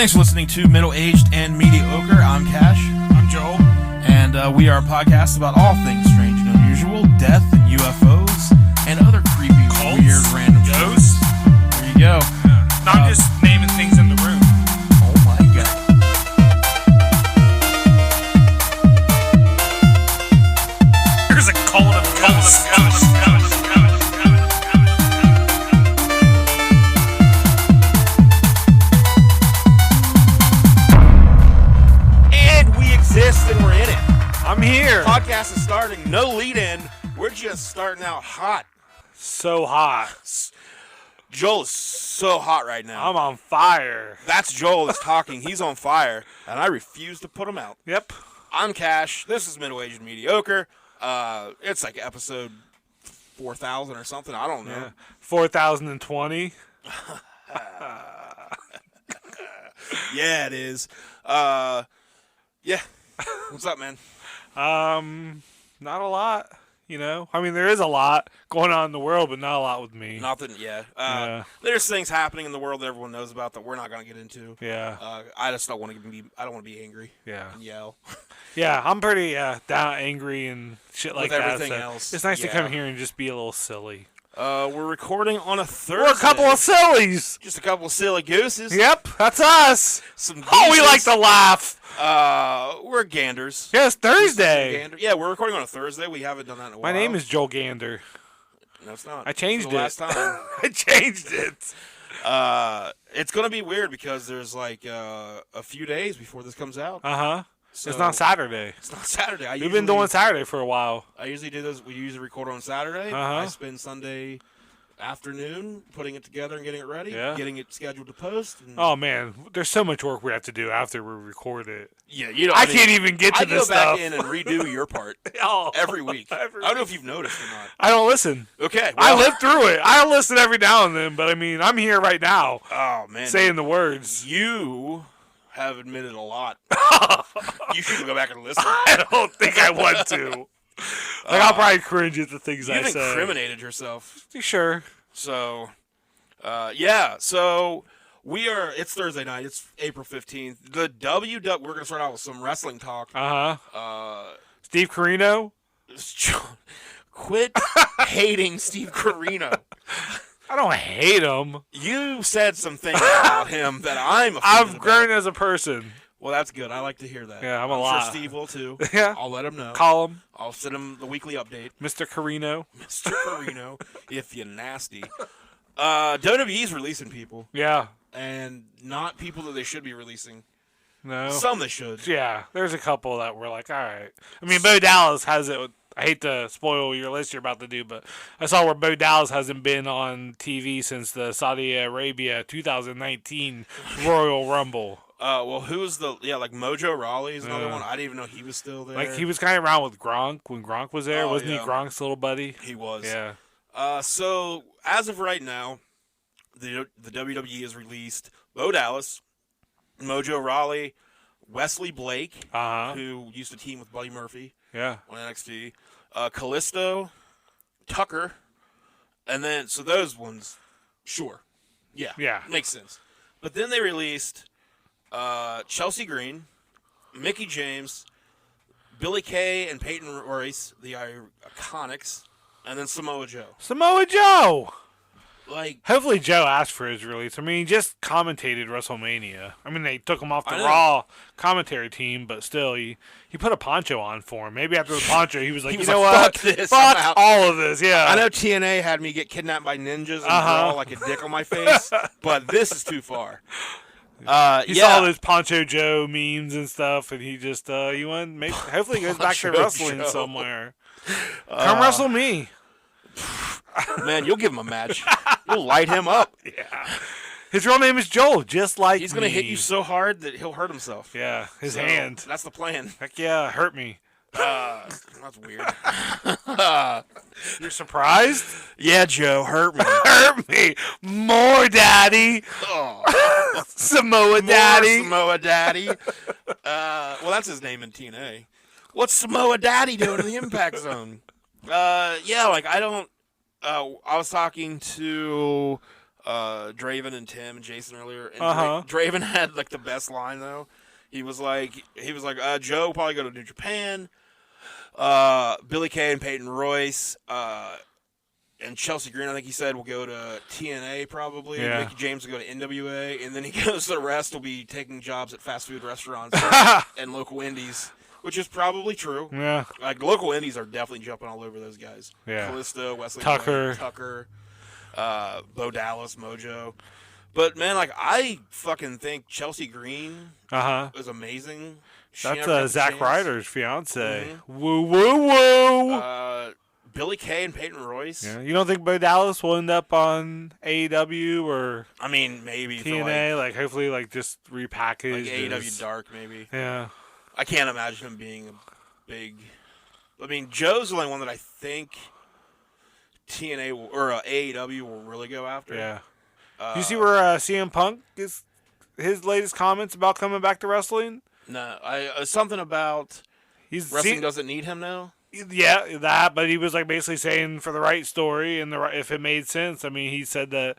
Thanks for listening to Middle Aged and Mediocre. I'm Cash. I'm Joel. And we are a podcast about all things strange and unusual, death and UFOs, and other creepy, Cults, weird, random ghosts. There you go. Yeah. No, I'm just naming things in the room. Oh my god. There's a cult of ghosts. And we're in it. I'm here. Podcast is starting. No lead in. We're just starting out hot. So hot. Joel is so hot right now. I'm on fire. That's Joel that's talking. He's on fire, and I refuse to put him out. Yep. I'm Cash. This is Middle Aged and Mediocre. It's like episode 4,000 or something. I don't know. Yeah. 4,020. Yeah, it is. Yeah. What's up, man? Not a lot, you know. I mean, there is a lot going on in the world, but not a lot with me. Nothing, yeah. Yeah. There's things happening in the world that everyone knows about that we're not going to get into. Yeah. I just don't want to be. I don't want to be angry. Yeah. And yell. Yeah, I'm pretty down, angry, and shit like With that. everything So else. it's nice to Yeah. come here and just be a little silly. We're recording on a Thursday. We're a couple of sillies. Just a couple of silly gooses. Yep, that's us. Some Oh, we geezers. like to laugh. We're ganders. Yeah, it's Thursday. Gander. Yeah, we're recording on a Thursday. We haven't done that in a while. My name is Joel Gander. No, it's not. I changed For the it. last time. I changed it. It's gonna be weird because there's like a few days before this comes out. Uh-huh. So It's not Saturday. It's not Saturday. We've been doing Saturday for a while. I usually do this. We usually record on Saturday. Uh-huh. I spend Sunday afternoon putting it together and getting it ready, Yeah. getting it scheduled to post. And Oh, man. There's so much work we have to do after we record it. yeah, you know, I can't even get to I this go back stuff. in and redo your part Oh, every week. every I don't know week. if you've noticed or not. I don't listen. Okay, I well- live through it. I listen every now and then, but I mean, I'm here right now Oh man, saying the words. you have admitted a lot. You should go back and listen. I don't think I want to. Like, I'll probably cringe at the things I You've say. incriminated yourself. Sure. So, yeah. So it's Thursday night. It's April 15th. We're going to start out with some wrestling talk. Uh-huh. Steve Carino? Quit hating Steve Carino. I don't hate him. You said some things about him that I'm offended I've about. grown as a person. Well, that's good. I like to hear that. Yeah, I'm a sure lot. Steve will too. Yeah. I'll let him know. Call him I'll send him the weekly update. Mr. Carino. Mr. Carino, if you're nasty. WWE's releasing people, Yeah. and not people that they should be releasing. No. Some they should. Yeah, there's a couple that were like, all right. I mean, Bo Dallas has it. I hate to spoil your list you're about to do, but I saw where Bo Dallas hasn't been on TV since the Saudi Arabia 2019 Royal Rumble. Well, who's like Mojo Rawley's another one. I didn't even know he was still there. Like, he was kind of around with Gronk when Gronk was there. Oh, Wasn't yeah. he Gronk's little buddy? He was. Yeah. So, as of right now, the WWE has released Bo Dallas, Mojo Rawley, Wesley Blake, Uh-huh. who used to team with Buddy Murphy Yeah. on NXT, Kalisto, Tucker, and then, so those ones, sure. Yeah. Yeah. Makes sense. But then they released Chelsea Green, Mickey James, Billy Kay and Peyton Royce, the Iconics, and then Samoa Joe. Samoa Joe! Like, Hopefully Joe asked for his release. I mean, he just commentated WrestleMania. I mean, they took him off the I know. Raw commentary team, but still, he put a poncho on for him. Maybe after the poncho, he was like, He was you know like, what? "Fuck this, Fuck I'm out." all of this, yeah. I know TNA had me get kidnapped by ninjas and Uh-huh. draw like a dick on my face, but this is too far. He Yeah. saw those Poncho Joe memes and stuff, and he just, hopefully he goes back to Poncho wrestling Joe. somewhere. Come wrestle me. Man, you'll give him a match. You'll light him up. Yeah. His real name is Joel, just like He's going to me. hit you so hard that he'll hurt himself. Yeah, his So, hand. That's the plan. Heck yeah, hurt me. That's weird. You're surprised? Yeah, Joe, hurt me. Hurt me more, Daddy. Oh. Samoa More Daddy. Samoa Daddy. Well, that's his name in TNA. What's Samoa Daddy doing in the Impact Zone? Yeah, like I don't. I was talking to Draven and Tim and Jason earlier. And Draven had like the best line though. He was like, Joe will probably go to New Japan. Billy Kay and Peyton Royce, and Chelsea Green, I think he said, will go to TNA probably. Yeah. Mickey James will go to NWA, and then he goes, the rest will be taking jobs at fast food restaurants and local indies, which is probably true. Yeah. Like, local indies are definitely jumping all over those guys. Yeah. Callisto, Wesley Tucker. Tucker, Bo Dallas, Mojo. But, man, like, I fucking think Chelsea Green is amazing. That's Zack Ryder's fiance. Mm-hmm. Woo, woo, woo. Billy Kay and Peyton Royce. Yeah. You don't think Bo Dallas will end up on AEW or I mean, maybe TNA? Like hopefully, like just repackaged. Like AEW Dark, maybe. Yeah. I can't imagine him being a big. I mean, Joe's the only one that I think TNA or AEW will really go after. Yeah. You see where CM Punk is his latest comments about coming back to wrestling? No, something about wrestling doesn't need him now. Yeah, that. But he was like basically saying for the right story and if it made sense. I mean, he said that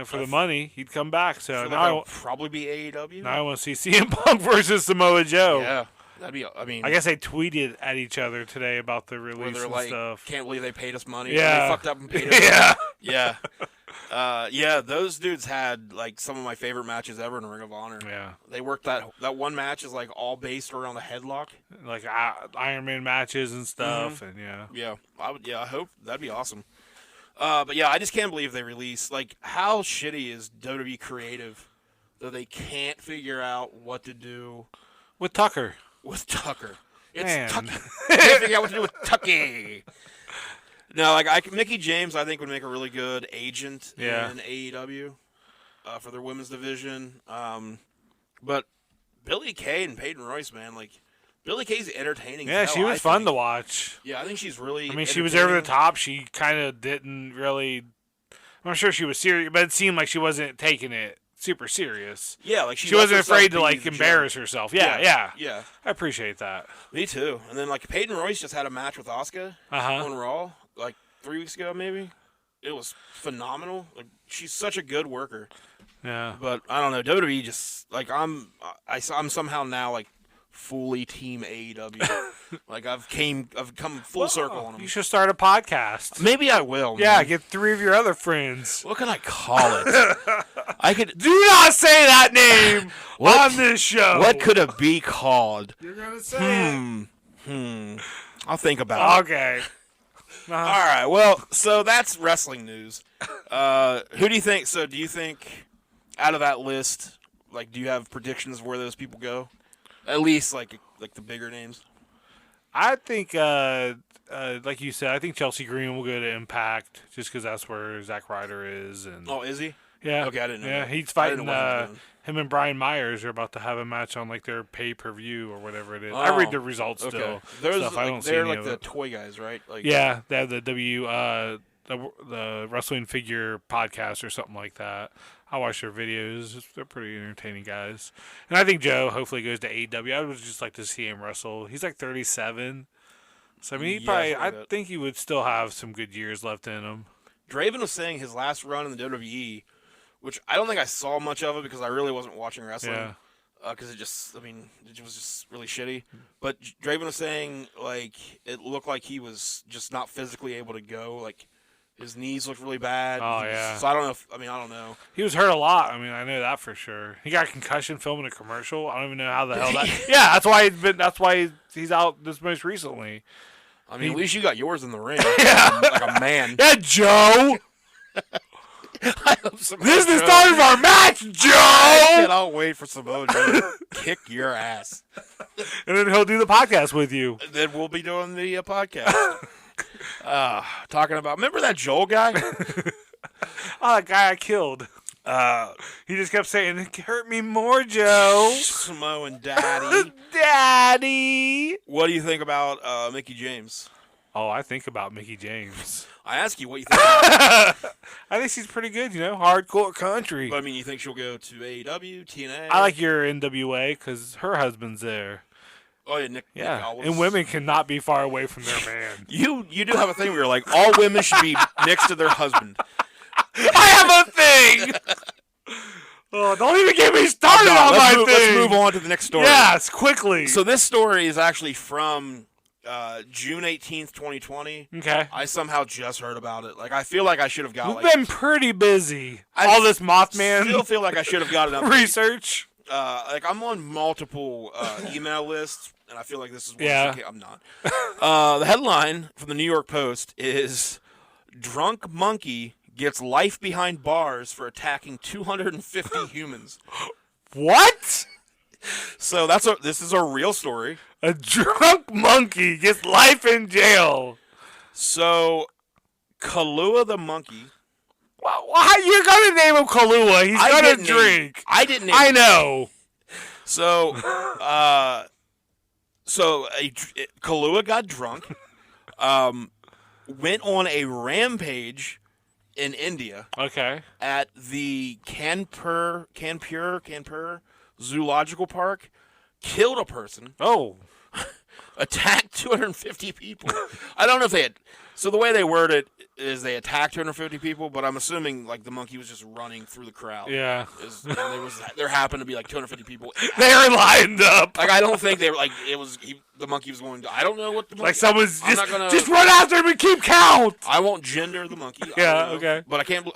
for the money he'd come back. So now it'll probably be AEW. Now I want to see CM Punk versus Samoa Joe. Yeah, that'd be. I mean, I guess they tweeted at each other today about the release and like, stuff. Can't believe they paid us money. Yeah, they fucked up and paid us. Yeah. Those dudes had like some of my favorite matches ever in Ring of Honor. Yeah, they worked that one match is like all based around the headlock, like Iron Man matches and stuff, and I hope that'd be awesome. But yeah, I just can't believe they release like how shitty is WWE creative that they can't figure out what to do with Tucker. It's Tucky. Can't figure out what to do with Tucky. No, like Mickey James, I think would make a really good agent in AEW for their women's division. But Billy Kay and Peyton Royce, man, like Billy Kay's entertaining. Yeah, she was fun to watch. Yeah, I think she's really. I mean, she was over the top. She kind of didn't really. I'm sure she was serious, but it seemed like she wasn't taking it super serious. Yeah, like she wasn't afraid to like embarrass herself. Yeah. I appreciate that. Me too. And then like Peyton Royce just had a match with Asuka on Raw like 3 weeks ago, maybe. It was phenomenal. Like she's such a good worker. Yeah. But I don't know, WWE just like I'm somehow now like fully team AEW. Like I've come full circle on them. You should start a podcast. Maybe I will. Yeah, man. get 3 of your other friends. What can I call it? I could do not say that name on this show. What could it be called? You're gonna say I'll think about it. Okay. All right. Well, so that's wrestling news. Who do you think? So, do you think out of that list, like, do you have predictions of where those people go? At least, like the bigger names. I think, like you said, I think Chelsea Green will go to Impact just because that's where Zack Ryder is. And is he? Yeah. Okay, I didn't know. Yeah, he's fighting. Him and Brian Myers are about to have a match on like their pay-per-view or whatever it is. I read the results still. They're like the toy guys, right? Like they have the the wrestling figure podcast or something like that. I watch their videos. They're pretty entertaining guys. And I think Joe hopefully goes to AEW. I would just like to see him wrestle. He's like 37. So I mean, I think he would still have some good years left in him. Draven was saying his last run in the WWE, which I don't think I saw much of it because I really wasn't watching wrestling. Yeah. Because it was just really shitty. But Draven was saying, like, it looked like he was just not physically able to go. Like, his knees looked really bad. Oh, yeah. So I don't know I don't know. He was hurt a lot. I mean, I know that for sure. He got a concussion filming a commercial. I don't even know how the hell that. Yeah, that's why he's out this most recently. I mean, at least you got yours in the ring. Yeah. Like a man. Yeah, Joe. This is the start of our match, Joe! I cannot wait for Samoa Joe to kick your ass. And then he'll do the podcast with you. And then we'll be doing the podcast. Talking about, remember that Joel guy? That guy I killed. He just kept saying, "It hurt me more, Joe." Samoa and Daddy. Daddy! What do you think about Mickey James? Oh, I think about Mickey James. I ask you what you think. I think she's pretty good, hardcore country. But I mean, you think she'll go to AEW, TNA? I like your NWA because her husband's there. Oh yeah, Nick. Yeah, Nick and women cannot be far away from their man. You do have a thing where you're like, all women should be next to their husband. I have a thing. Oh, don't even get me started on my thing. Let's move on to the next story. Yes, quickly. So this story is actually from June 18th, 2020. Okay. I somehow just heard about it. Like, I feel like I should have got. We've been pretty busy. All this Mothman. Still feel like I should have gotten up research. Like, I'm on multiple email lists, and I feel like this is one. Yeah. I'm not. The headline from the New York Post is "Drunk Monkey Gets Life Behind Bars for Attacking 250 Humans." What? So this is a real story. A drunk monkey gets life in jail. So, Kahlua the monkey. Well, you're gonna name him Kahlua. He's gonna drink. I didn't name I him. know. So, Kahlua got drunk, went on a rampage in India. Okay. At the Kanpur Zoological Park, killed a person. Oh. Attacked 250 people. I don't know if they had. So the way they word it is they attacked 250 people, but I'm assuming like the monkey was just running through the crowd. Yeah. And there happened to be like 250 people. They were lined up. Like I don't think they were like the monkey was going to. I don't know what the monkey. Like someone's just run after him and keep count. I won't gender the monkey. Yeah. Okay. But I can't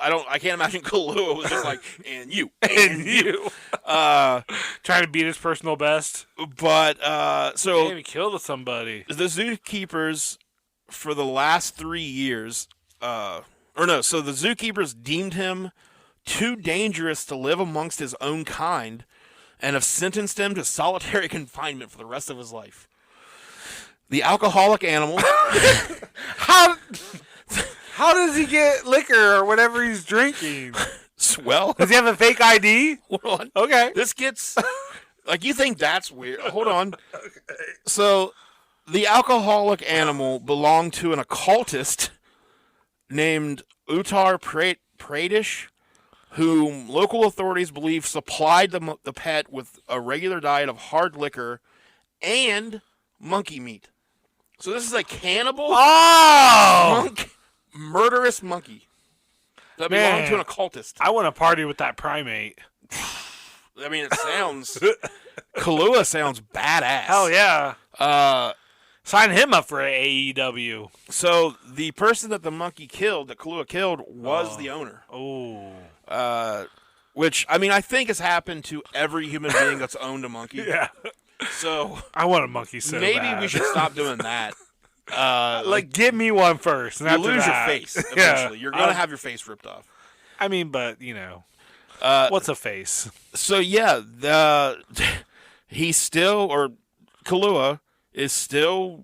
imagine Kahlua was just like and you and you. Trying to beat his personal best. But so he killed somebody. The zookeepers for the last 3 years, so the zookeepers deemed him too dangerous to live amongst his own kind and have sentenced him to solitary confinement for the rest of his life. The alcoholic animal. How does he get liquor or whatever he's drinking? Well, does he have a fake ID? Hold on. Okay. This gets like you think that's weird. Hold on. Okay. So the alcoholic animal belonged to an occultist named Uttar Pradesh, whom local authorities believe supplied the pet with a regular diet of hard liquor and monkey meat. So this is a cannibal, murderous monkey that belonged to an occultist. I want to party with that primate. I mean, it sounds... Kahlua sounds badass. Hell yeah. Sign him up for AEW. So the person that the monkey killed, that Kahlua killed, was the owner. Oh. Which, I mean, I think has happened to every human being that's owned a monkey. Yeah. So I want a monkey so maybe bad. we should stop doing that. Like, give me one first. And you lose your face eventually. Yeah. You're going to have your face ripped off. I mean, but, you know. What's a face? So, yeah, he's still, or Kahlua is still,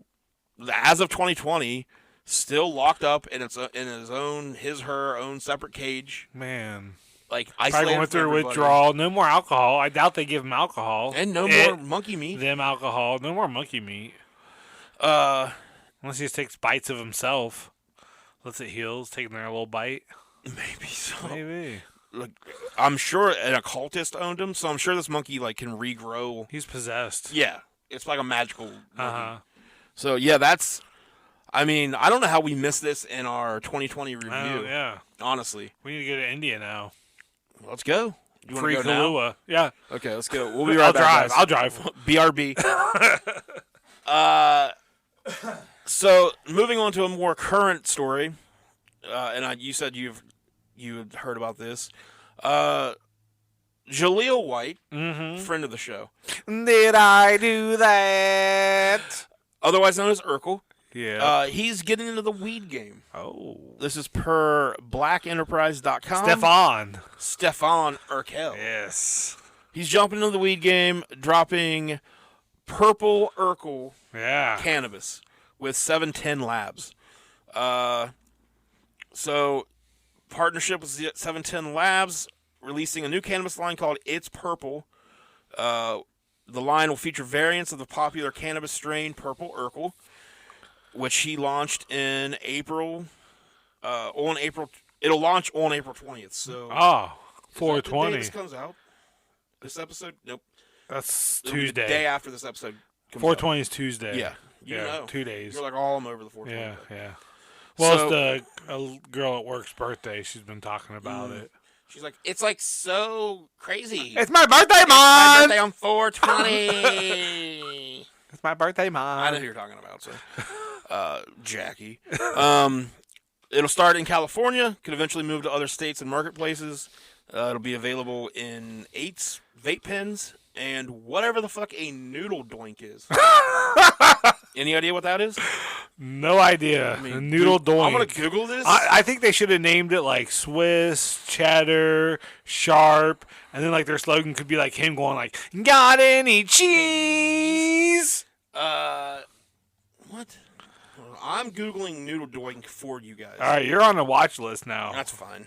as of 2020, still locked up in her own separate cage. Man. Like, probably went through withdrawal. No more alcohol. I doubt they give him alcohol. And no more monkey meat. Them alcohol. No more monkey meat. Unless he just takes bites of himself. Lets it heals, taking their little bite. Maybe so. Maybe. Like, I'm sure an occultist owned him, so I'm sure this monkey like can regrow. He's possessed. Yeah. It's like a magical monkey. So, yeah, that's... I mean, I don't know how we missed this in our 2020 review. Oh, yeah. Honestly. We need to go to India now. Let's go. You Free go Kahlua. Now? Yeah. Okay, let's go. We'll be right back. I'll drive. BRB. So, moving on to a more current story, and you said you had heard about this. Jaleel White, friend of the show. Did I do that? Otherwise known as Urkel. Yeah. He's getting into the weed game. Oh. This is per blackenterprise.com. Stefan Urkel. Yes. He's jumping into the weed game, dropping Purple Urkel cannabis with 710 Labs. So, partnership with 710 Labs, releasing a new cannabis line called It's Purple. The line will feature variants of the popular cannabis strain Purple Urkel, which he launched in April. It'll launch on April 20th. So 420. This comes out. This episode, nope. That's It'll be Tuesday. The day after this episode comes 420 out. is Tuesday. Yeah, you know. 2 days. You're like all over the 420. Yeah. Well, So- it's a girl at work's birthday. She's been talking about it. She's like, it's like so crazy. It's my birthday, It's my Mom! birthday on 4/20. It's my birthday, Mom. I know who you're talking about, so. Jackie. It'll start in California, could eventually move to other states and marketplaces. It'll be available in 8s, vape pens, and whatever the fuck a noodle doink is. Any idea what that is? No idea. I mean, A noodle doink. I'm going to Google this. I think they should have named it like Swiss, cheddar, sharp, and then like their slogan could be like him going like, "Got any cheese?" What? I'm Googling noodle doink for you guys. All right, you're on the watch list now. That's fine.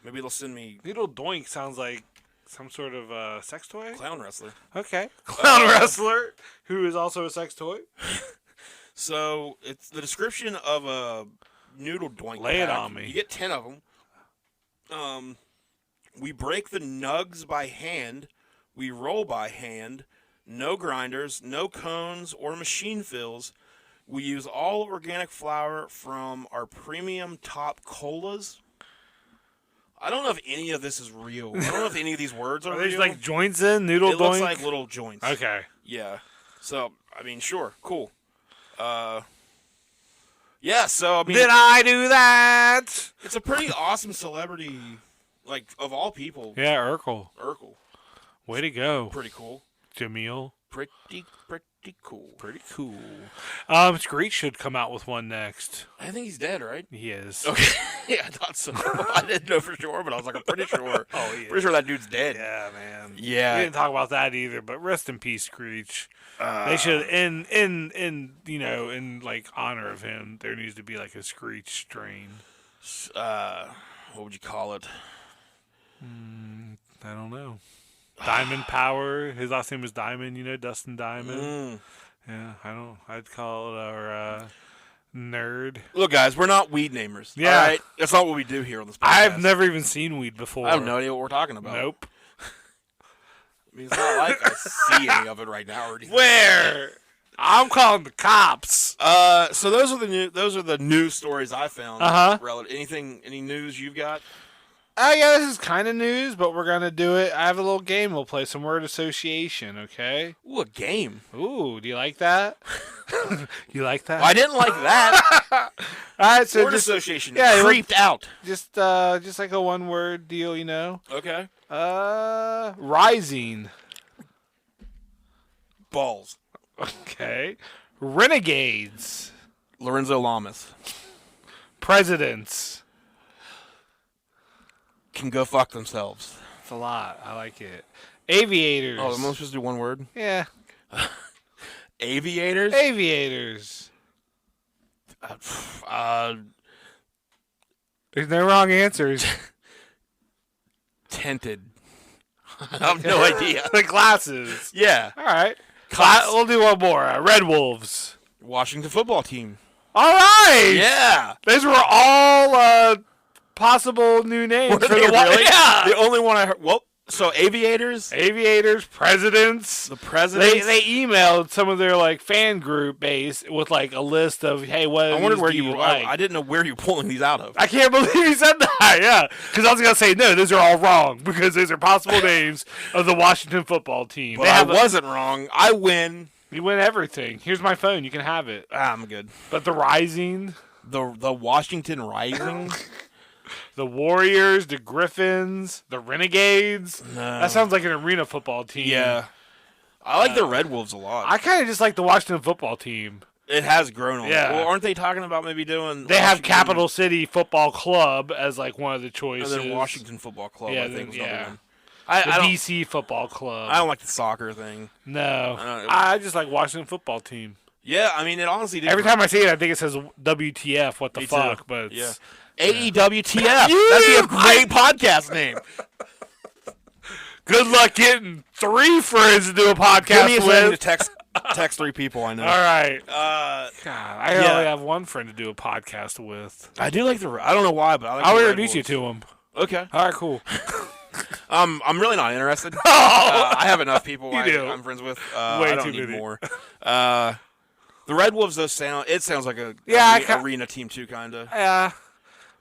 Maybe they'll send me Noodle doink sounds like some sort of sex toy. clown wrestler. Okay, clown wrestler who is also a sex toy. So it's the description of a noodle doink. Lay it pack. on me. You get 10 of them. We break the nugs by hand. We roll by hand. No grinders, no cones or machine fills. We use all organic flour from our premium top colas. I don't know if any of this is real. I don't know if any of these words are Are real. these like joints in noodle it doink? looks like little joints. Okay. Yeah. So, I mean, sure. Cool. Yeah, so, I mean, Did I do that? it's a pretty awesome celebrity, like, of all people. Yeah, Urkel. Urkel. Way to go, Pretty cool. Jameel. Pretty cool. Pretty cool. Screech should come out with one next. I think he's dead, right? He is. Okay. Yeah, I thought so. I didn't know for sure, but I was like, I'm pretty sure. Oh, he is. Pretty sure that dude's dead. Yeah, man. Yeah. We didn't talk about that either, but rest in peace, Screech. They should, in like honor of him, there needs to be like a Screech strain. What would you call it? I don't know. Diamond Power. His last name is Diamond. Dustin Diamond. Yeah, I'd call it our nerd. Look, guys, we're not weed namers. Yeah. All right? That's not what we do here on this podcast. I've never even seen weed before. I have no idea what we're talking about. Nope. I mean, it's not like I see any of it right now or anything. Where? I'm calling the cops. So those are the news stories I found. Uh-huh. Any news you've got? Yeah, this is kind of news, but we're gonna do it. I have a little game. We'll play some word association. Okay. Ooh, a game. Ooh, do you like that? You like that? Well, I didn't like that. All right, so Word just association. yeah, Creeped out. just like a one word deal, Okay. Rising. Balls. Okay. Renegades. Lorenzo Lamas. Presidents. Can go fuck themselves. It's a lot. I like it. Aviators. Oh, am I supposed to do one word? Yeah. Aviators? Aviators. There's no wrong answers. Tinted. I have no idea. The glasses. Yeah. All right. Cops. We'll do one more. Red Wolves. Washington football team. All right. Yeah. Those were all possible new names Were for they the really? Yeah. The only one I heard. Well, so aviators. Aviators, presidents. The presidents. They emailed some of their like fan group base with like a list of hey, what I wondered where do you were. like? I didn't know where you were pulling these out of. I can't believe you said that. Yeah, because I was gonna say no, those are all wrong because those are possible names of the Washington football team. But I wasn't wrong. I win. You win everything. Here's my phone. You can have it. I'm good. But the Rising, The Washington Rising. the Warriors, the Griffins, the Renegades. No. That sounds like an arena football team. Yeah. I like the Red Wolves a lot. I kind of just like the Washington football team. It has grown on. Yeah. Well, aren't they talking about maybe doing? They have Washington- Capital City Football Club as like one of the And choices. then Washington Football Club. Yeah, I think was yeah. another one. The I don't. DC Football Club. I don't like the soccer thing. No, don't- I just like Washington Football Team. Yeah, I mean, it honestly did. Every time I see it, I think it says WTF. What the Me fuck? too. But Yeah. it's, AEWTF. That'd be a great podcast name. good luck getting 3 friends to do a Give me podcast a second to with. text 3 people I know. All right. Uh, God, I yeah. only have one friend to do a podcast with. I do like the. I don't know why, but I like. I'll the Red introduce you Wolves. to him. Okay. All right, cool. I'm really not interested. I have enough people You do. I'm friends with. Way I don't too need many. more. The Red Wolves though sounds like a arena team too, kind of. Yeah,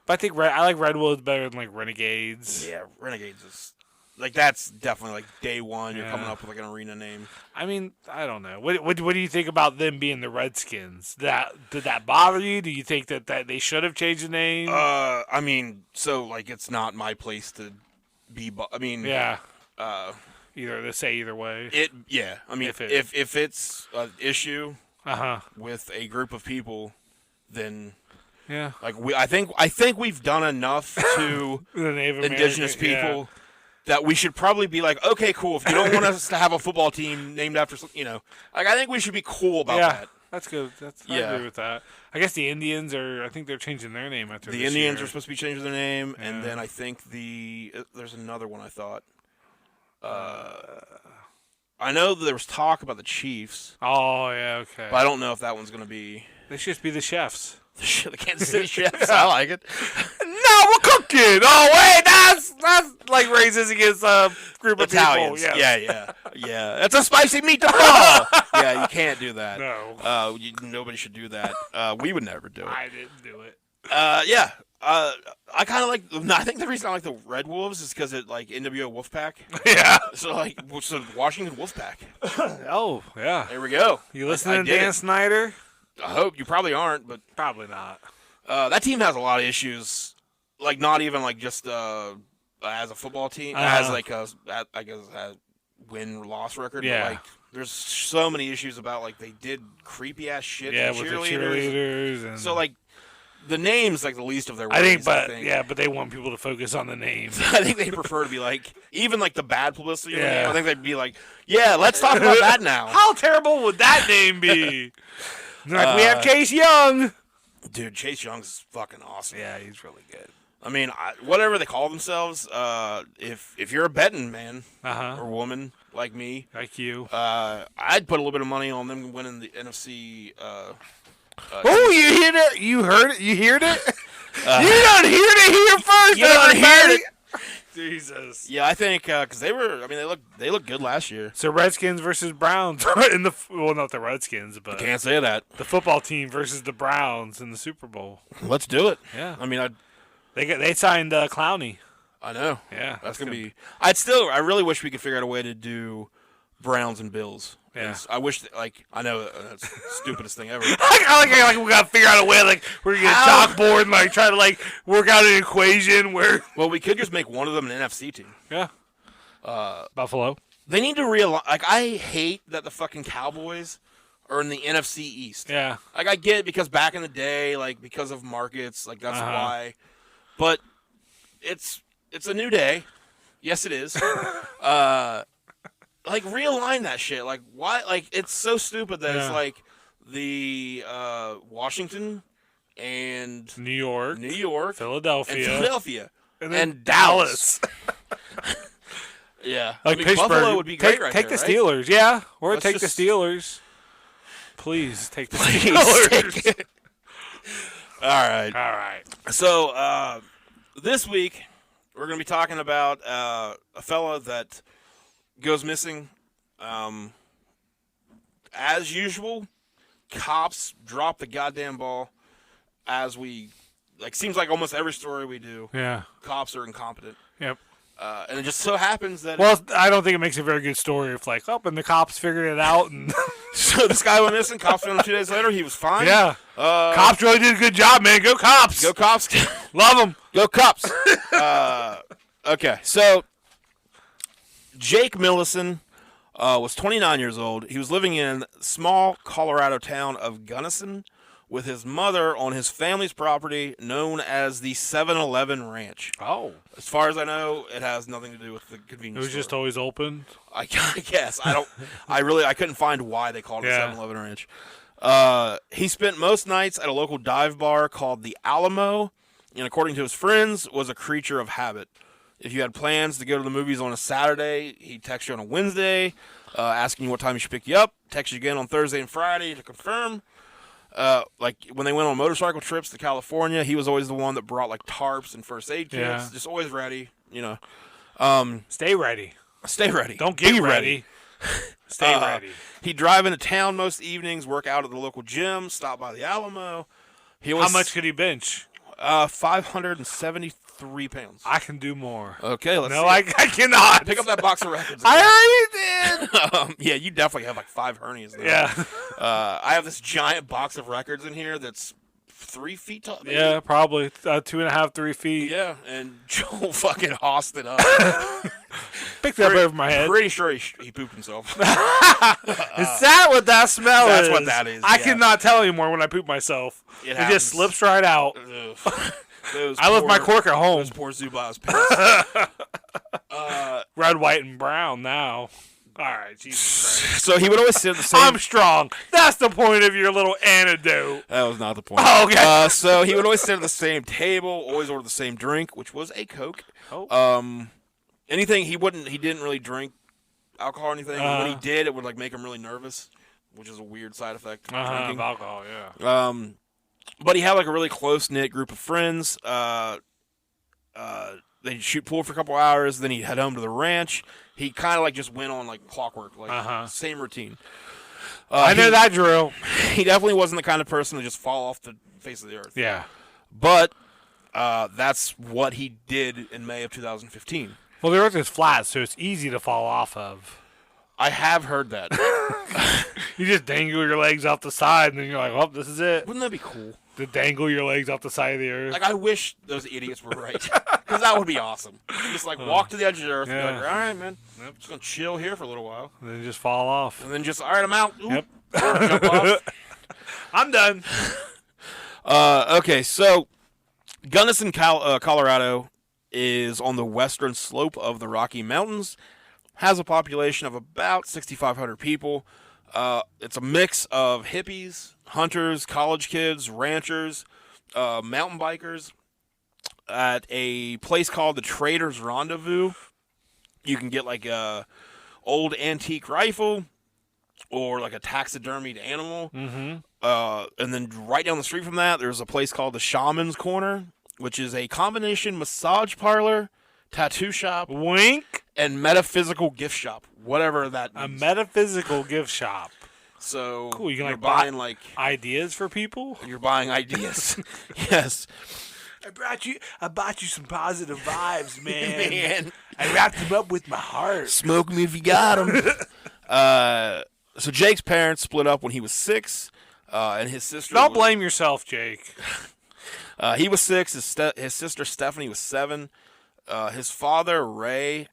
but I think I like Red Wolves better than like Renegades. Yeah, Renegades is like that's definitely like day one. You're coming up with like an arena name. I mean, I don't know. What do you think about them being the Redskins? Did that bother you? Do you think that they should have changed the name? I mean, so like it's not my place to be. I mean, yeah. Either way. I mean, if it's an issue Uh-huh. with a group of people, then yeah, like I think we've done enough to the Native indigenous American, people that we should probably be like, okay, cool. If you don't want us to have a football team named after, like I think we should be cool about that. That's good. I agree with that. I guess the Indians I think they're changing their name after the this Indians year. are supposed to be changing their name, and then I think there's another one I thought. I know that there was talk about the Chiefs. Oh, yeah, okay. But I don't know if that one's going to be... They should just be the Chefs. The Kansas City Chefs. I like it. No, we're cooking. Oh, wait, that's like racist against a group of Italians. people. Yes. Yeah. That's a spicy meatball. Yeah, you can't do that. No. Nobody should do that. We would never do it. I didn't do it. Yeah. I kind of like. I think the reason I like the Red Wolves is because it like NWO Wolfpack. Yeah. So Washington Wolfpack. Oh yeah. There we go. You listening to Dan Snyder? I hope you probably aren't, but probably not. That team has a lot of issues. Like not even like just as a football team, as like a win-loss record. Yeah. But, like there's so many issues about like they did creepy ass shit. Yeah, to with cheerleaders. the cheerleaders and so like. The name's like the least of their worries. I think, but they want people to focus on the name. I think they prefer to be like, even like the bad publicity. Yeah. I think they'd be like, yeah, let's talk about that now. How terrible would that name be? Like we have Chase Young. Dude, Chase Young's fucking awesome. Yeah, he's really good. I mean, whatever they call themselves, if you're a betting man or woman like me, like you, I'd put a little bit of money on them winning the NFC. Oh, you hear it? You heard it? You heard it? You don't hear it here first. You don't hear it. Jesus. Yeah, I think because they looked good last year. So Redskins versus Browns in not the Redskins, but I can't say that. The football team versus the Browns in the Super Bowl. Let's do it. Yeah. I mean, they signed Clowney. I know. Yeah, that's gonna be. I really wish we could figure out a way to do Browns and Bills. Yeah. I wish, I know that's the stupidest thing ever. I like we gotta figure out a way, like we're gonna get a chalkboard and like try to like work out an equation where. Well, we could just make one of them an NFC team. Yeah. Buffalo. They need to realize. Like, I hate that the fucking Cowboys are in the NFC East. Yeah. Like, I get it because back in the day, like because of markets, like that's why. But it's a new day. Yes, it is. Like, realign that shit. Like, why? Like, it's so stupid that it's like the Washington and New York, Philadelphia, and Dallas. Yeah, like Pittsburgh. Buffalo would be great. Take the Steelers, yeah, or take the Steelers. Please take the Steelers. All right. So this week we're gonna be talking about a fella that goes missing. As usual, cops drop the goddamn ball. As we seems like almost every story we do. Yeah, cops are incompetent. Yep. And it just so happens that. Well, I don't think it makes a very good story if and the cops figured it out and. So this guy went missing. Cops found him 2 days later. He was fine. Yeah. Cops really did a good job, man. Go cops. Go cops. Love them. Go cops. Okay, so Jake Millison was 29 years old. He was living in small Colorado town of Gunnison with his mother on his family's property known as the 7-Eleven Ranch. Oh. As far as I know, it has nothing to do with the convenience store. It was just always open? I guess. I couldn't find why they called it the 7-Eleven Ranch. He spent most nights at a local dive bar called the Alamo, and according to his friends, was a creature of habit. If you had plans to go to the movies on a Saturday, he'd text you on a Wednesday, asking you what time he should pick you up, text you again on Thursday and Friday to confirm. Like when they went on motorcycle trips to California, he was always the one that brought like tarps and first aid kits, just always ready, Stay ready. Stay ready. Don't get ready. Stay ready. He'd drive into town most evenings, work out at the local gym, stop by the Alamo. How much could he bench? 573 pounds. I can do more. Okay, let's see. No, I cannot. Pick up that box of records. I already did. Yeah, you definitely have like 5 hernias now. Yeah. I have this giant box of records in here that's 3 feet tall. Maybe? Yeah, probably 2.5, 3 feet. Yeah, and Joel fucking hossed it up. Picked it up over my head. Pretty sure he pooped himself. Is that what that smell That's is? what that is, I yeah. cannot tell anymore when I poop myself. It happens. just slips right out. I left my cork at home. Those poor Zubas pissed. Red, white, and brown now. All right, Jesus Christ. So he would always sit at the same... I'm strong. That's the point of your little antidote. That was not the point. Oh, okay. So he would always sit at the same table, always order the same drink, which was a Coke. Oh. Anything he didn't really drink alcohol or anything. When he did, it would like make him really nervous, which is a weird side effect of Of drinking. alcohol, yeah. But he had like a really close-knit group of friends. They'd shoot pool for a couple hours, then he'd head home to the ranch. He kind of like just went on like clockwork, like same routine. I know that drill. He definitely wasn't the kind of person to just fall off the face of the earth. Yeah. But that's what he did in May of 2015. Well, the earth is flat, so it's easy to fall off of. I have heard that. You just dangle your legs off the side, and then you're like, well, this is it. Wouldn't that be cool? To dangle your legs off the side of the earth. Like, I wish those idiots were right. Because that would be awesome. Just, like, walk to the edge of the earth and be like, all right, man. I'm just going to chill here for a little while. And then just fall off. And then just, all right, I'm out. Oop. Yep. Jump off. I'm done. Okay, so Gunnison, Colorado is on the western slope of the Rocky Mountains. Has a population of about 6,500 people. It's a mix of hippies, hunters, college kids, ranchers, mountain bikers. At a place called the Trader's Rendezvous, you can get like a old antique rifle or like a taxidermied animal. Mm-hmm. And then right down the street from that, there's a place called the Shaman's Corner, which is a combination massage parlor, tattoo shop, wink, and metaphysical gift shop, whatever that means. A metaphysical gift shop. So cool. You can you're like buying like ideas for people. You're buying ideas. Yes. I bought you some positive vibes, man. Man. I wrapped them up with my heart. Smoke me if you got them. So Jake's parents split up when he was 6, and his sister. Don't blame yourself, Jake. He was 6. His sister Stephanie was 7. His father Ray,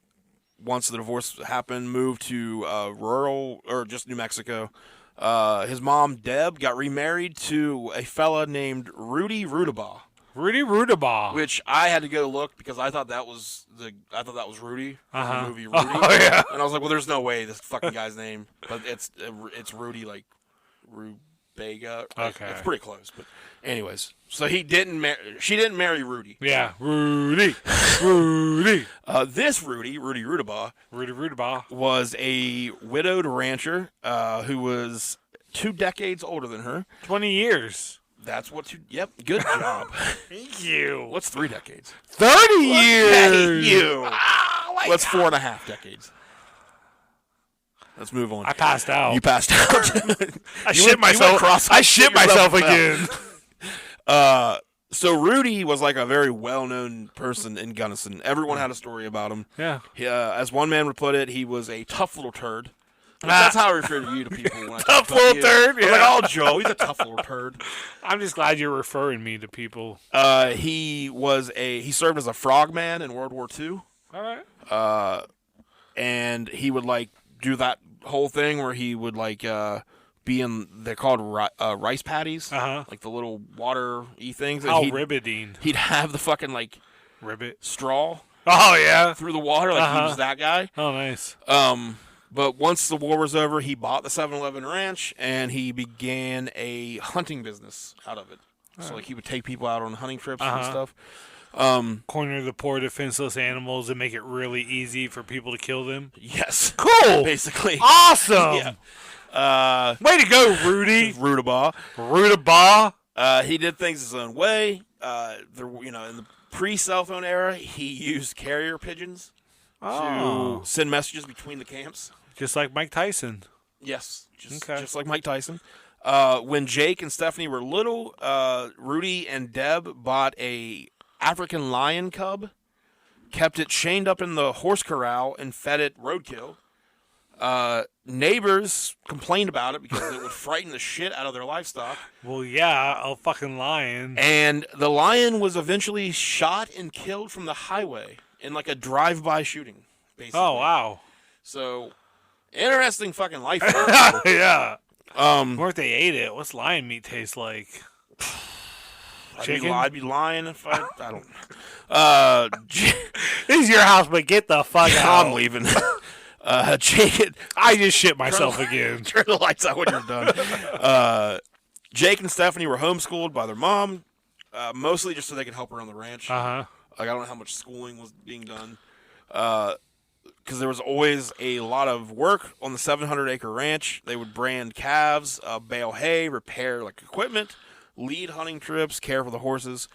once the divorce happened, moved to rural or just New Mexico. His mom Deb got remarried to a fella named Rudy Rudabaugh. Rudy Rudabaugh. Which I had to go look because I thought that was Rudy from the movie Rudy. Oh, yeah. And I was like, well, there's no way this fucking guy's name, but it's Rudy like Rubega. Okay, it's pretty close. But anyways, so she didn't marry Rudy. Yeah, Rudy. This Rudy Rudabaugh, was a widowed rancher who was 2 decades older than her. 20 years. That's yep, good job. Thank you. What's 3 decades? 30 years. You. What's 4.5 decades? Let's move on. I passed out. You passed out. I shit myself. I shit myself again. So Rudy was like a very well-known person in Gunnison. Everyone had a story about him. Yeah. As one man would put it, he was a tough little turd. That's how I refer to you to people. When I tough little turd. I'm like, oh, Joe, he's a tough little turd. I'm just glad you're referring me to people. He served as a frogman in World War II. All right. And he would like do that whole thing where he would like be in. They're called rice paddies, like the little water-y things. How ribbiding. He'd have the fucking like ribbit straw. Oh yeah, through the water. Like he was that guy. Oh nice. But once the war was over, he bought the 7-Eleven ranch and he began a hunting business out of it. So like he would take people out on hunting trips and stuff. Corner the poor defenseless animals and make it really easy for people to kill them. Yes. Cool. Basically. Awesome. Yeah. Way to go, Rudy. Rudabaugh. He did things his own way. In the pre-cell phone era, he used carrier pigeons to send messages between the camps. Just like Mike Tyson. Yes, just Okay. just like Mike Tyson. When Jake and Stephanie were little, Rudy and Deb bought a African lion cub, kept it chained up in the horse corral, and fed it roadkill. Neighbors complained about it because it would frighten the shit out of their livestock. Well, yeah, a fucking lion. And the lion was eventually shot and killed from the highway in like a drive-by shooting, basically. Oh, wow. So, interesting fucking life. Yeah. Um, Or if they ate it, what's lion meat taste like? Chicken? I'd be lying if I don't. This is your house, but get the fuck out. I'm leaving. Jake, I just shit myself again. turn the lights out when you're done. Jake and Stephanie were homeschooled by their mom, mostly just so they could help her on the ranch. Uh-huh. Like, I don't know how much schooling was being done. Because there was always a lot of work on the 700-acre ranch. They would brand calves, bale hay, repair like equipment, lead hunting trips, care for the horses.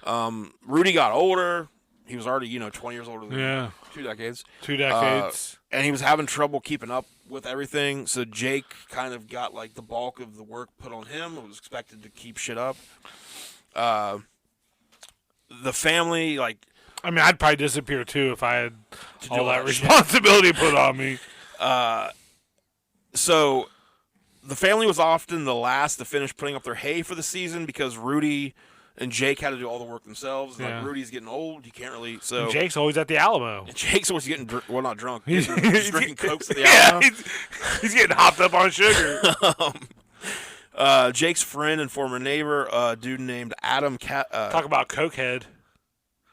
Rudy got older. He was already, 20 years older than 2 decades. 2 decades. And he was having trouble keeping up with everything. So Jake kind of got like the bulk of the work put on him. It was expected to keep shit up. The family, like, I mean, I'd probably disappear too if I had do all all that that shit. responsibility put on me. So the family was often the last to finish putting up their hay for the season because Rudy and Jake had to do all the work themselves. Yeah. Like, Rudy's getting old. You can't really. So And Jake's always at the Alamo. Jake's always getting, not drunk. He's He's drinking Cokes at the Yeah, Alamo. he's getting hopped up on sugar. Jake's friend and former neighbor, a dude named Adam Talk about cokehead.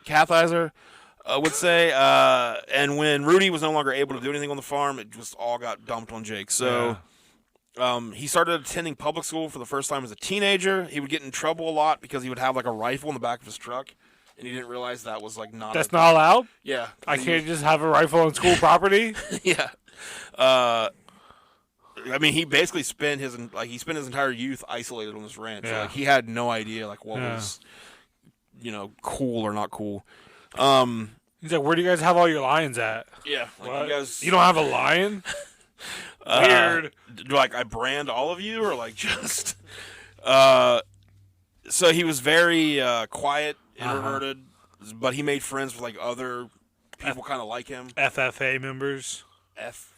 Cathizer, would say. And when Rudy was no longer able to do anything on the farm, it just all got dumped on Jake. So he started attending public school for the first time as a teenager. He would get in trouble a lot because he would have like a rifle in the back of his truck, and he didn't realize that was like not. That's not allowed? Yeah. I can't just have a rifle on school property? Yeah. I mean, he basically spent his entire youth isolated on this ranch. Yeah. So, like, he had no idea like what was, cool or not cool. He's like, where do you guys have all your lions at? Yeah. Like, What? you guys. You don't have a lion? Weird. Do like I brand all of you or like just? So he was very quiet, introverted, but he made friends with like other people kind of like him. FFA members.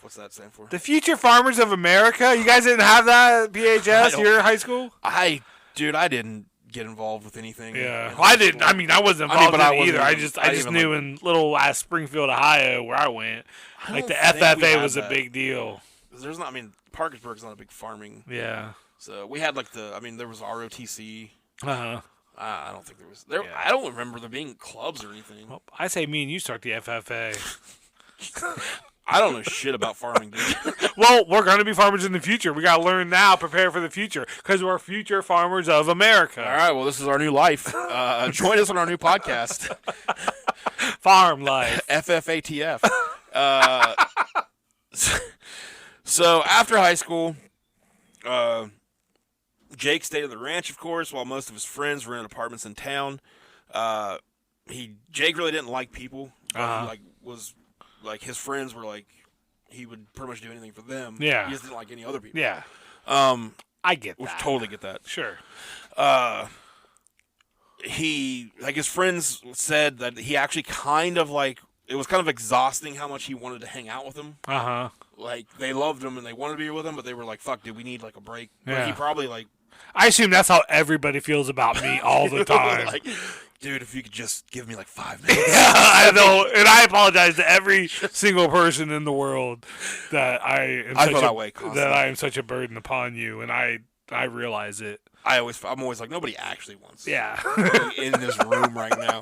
What's that stand for? The Future Farmers of America? You guys didn't have that at PHS? Your high school? I didn't get involved with anything. Yeah. in Well, I high didn't. school. I mean, I wasn't involved but in I it wasn't either. I even- just I just even, knew in little ass Springfield, Ohio, where I went, I like the don't think we FFA had was a that. big deal. There's not. I mean, Parkersburg's not a big farming. Yeah. So we had like there was ROTC. Uh-huh. I don't think there was. There. Yeah. I don't remember there being clubs or anything. Well, I say me and you start the FFA. I don't know shit about farming, dude. Well, we're going to be farmers in the future. We got to learn now, prepare for the future, because we're future farmers of America. All right. Well, this is our new life. Join us on our new podcast, Farm life. FFATF. So after high school, Jake stayed at the ranch, of course, while most of his friends rented apartments in town. Jake really didn't like people. But he, his friends were like, he would pretty much do anything for them. Yeah. He just didn't like any other people. Yeah. I get that. Totally get that. Sure. His friends said that he actually kind of like, it was kind of exhausting how much he wanted to hang out with them. Uh-huh. Like, they loved him and they wanted to be with him, but they were like, fuck, dude, we need like a break. But Yeah. he probably like, I assume that's how everybody feels about me all the time. like, dude, if you could just give me like 5 minutes. Yeah, I know, and I apologize to every single person in the world that I feel that way constantly. that I am such a burden upon you, and I realize it. I'm always like, nobody actually wants Yeah, me in this room right now.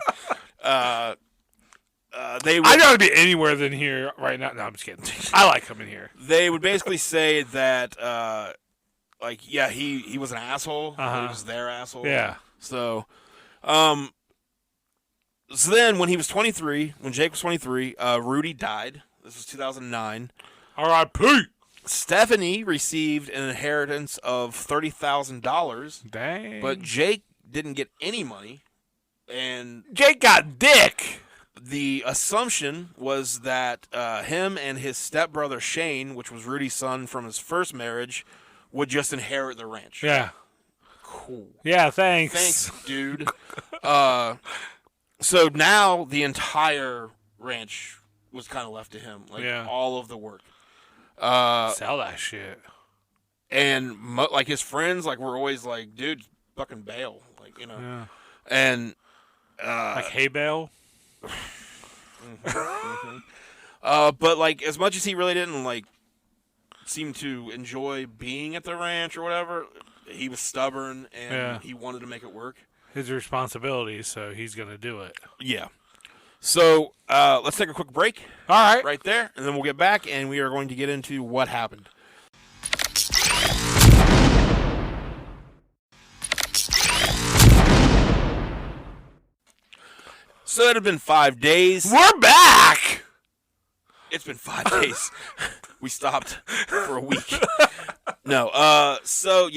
They would, I'd rather be anywhere than here right now. No, I'm just kidding. I like coming here. they would basically say that, he was an asshole. Uh-huh. He was their asshole. Yeah. So, so then when he was 23, when Jake was 23, Rudy died. This was 2009. R.I.P. Stephanie received an inheritance of $30,000, Dang. but Jake didn't get any money. And Jake got dick. The assumption was that him and his stepbrother Shane, which was Rudy's son from his first marriage, would just inherit the ranch. Yeah. Cool. Yeah, thanks. Thanks, dude. So now the entire ranch was kind of left to him, like all of the work. Sell that shit. And like his friends, like were always like, dude, fucking bail, like Yeah. And like hay bale. But like as much as he really didn't like seem to enjoy being at the ranch or whatever, he was stubborn and he wanted to make it work. His responsibility, so he's gonna do it. Yeah. So let's take a quick break. All right. Right there, and then we'll get back and we are going to get into what happened. So it had been 5 days. We're back! It's been 5 days. We stopped for a week. No, so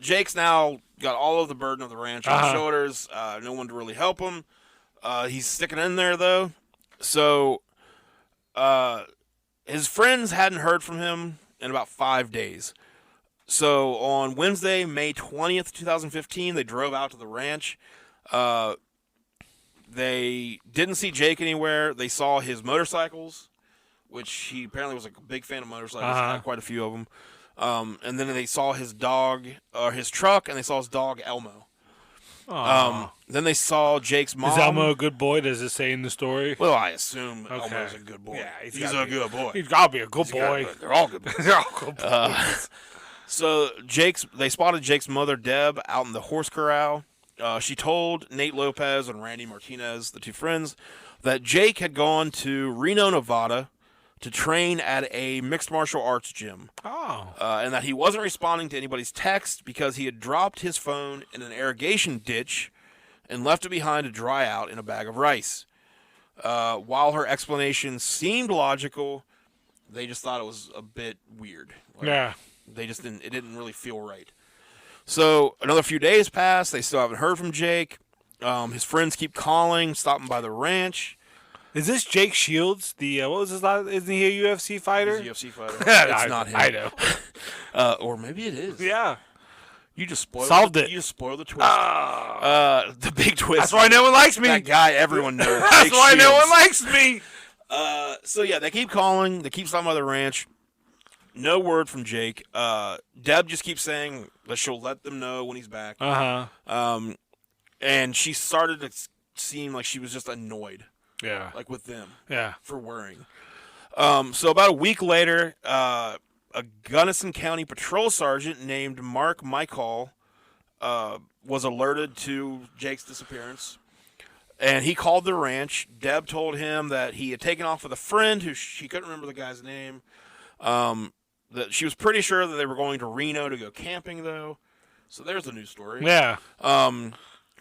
Jake's now got all of the burden of the ranch on his shoulders. No one to really help him. He's sticking in there, though. So his friends hadn't heard from him in about 5 days. So on Wednesday, May 20th, 2015, they drove out to the ranch. They didn't see Jake anywhere. They saw his motorcycles, which he apparently was a big fan of motorcycles. Had quite a few of them. And then they saw his dog, or his truck, and they saw his dog, Elmo. Then they saw Jake's mom. Is Elmo a good boy? Does it say in the story? Well, I assume Elmo's a good boy. Yeah, he's a good boy. He's got to be a good boy. They're all good boys. They're all good boys. So they spotted Jake's mother, Deb, out in the horse corral. She told Nate Lopez and Randy Martinez, the two friends, that Jake had gone to Reno, Nevada to train at a mixed martial arts gym. And that he wasn't responding to anybody's text because he had dropped his phone in an irrigation ditch and left it behind to dry out in a bag of rice. While her explanation seemed logical, they just thought it was a bit weird. They just didn't. It didn't really feel right. So another few days pass. They still haven't heard from Jake. His friends keep calling, stopping by the ranch. Is this Jake Shields? The what was his last? Isn't he a UFC fighter? He's a UFC fighter. It's not him. I know. Or maybe it is. Yeah. You just spoiled it. You just spoiled the twist. The big twist. That's why no one likes me. That guy everyone knows. That's why no one likes me. So yeah, they keep calling. They keep stopping by the ranch. No word from Jake. Deb just keeps saying that she'll let them know when he's back. And she started to seem like she was just annoyed. Yeah. Like with them. Yeah. For worrying. So about a week later, a Gunnison County patrol sergeant named Mark Michael was alerted to Jake's disappearance. And he called the ranch. Deb told him that he had taken off with a friend who she couldn't remember the guy's name. That she was pretty sure that they were going to Reno to go camping, though. So there's the news story. Yeah.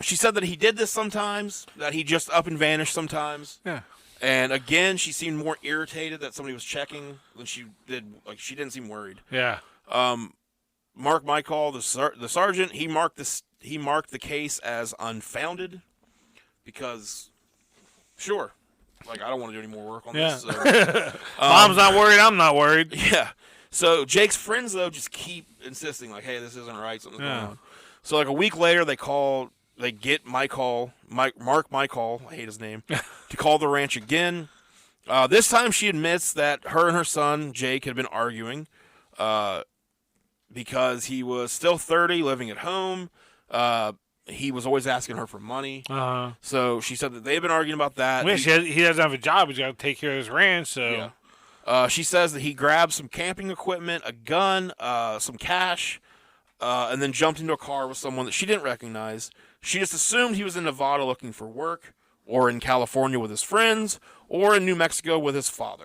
She said that he did this sometimes, that he just up and vanished sometimes. Yeah. And again, she seemed more irritated that somebody was checking than she did. Like, she didn't seem worried. Yeah. Mark Michael, the sergeant, he marked the case as unfounded because, sure, like, I don't want to do any more work on this. So. Mom's not worried. I'm not worried. Yeah. So Jake's friends, though, just keep insisting, like, hey, this isn't right. Something's going on. So, like, a week later, they get Mark Michael, I hate his name, to call the ranch again. This time she admits that her and her son, Jake, had been arguing because he was still 30, living at home. He was always asking her for money. So she said that they've been arguing about that. Well, he doesn't have a job. He's got to take care of his ranch, so... Yeah. She says that he grabbed some camping equipment, a gun, some cash, and then jumped into a car with someone that she didn't recognize. She just assumed he was in Nevada looking for work, or in California with his friends, or in New Mexico with his father.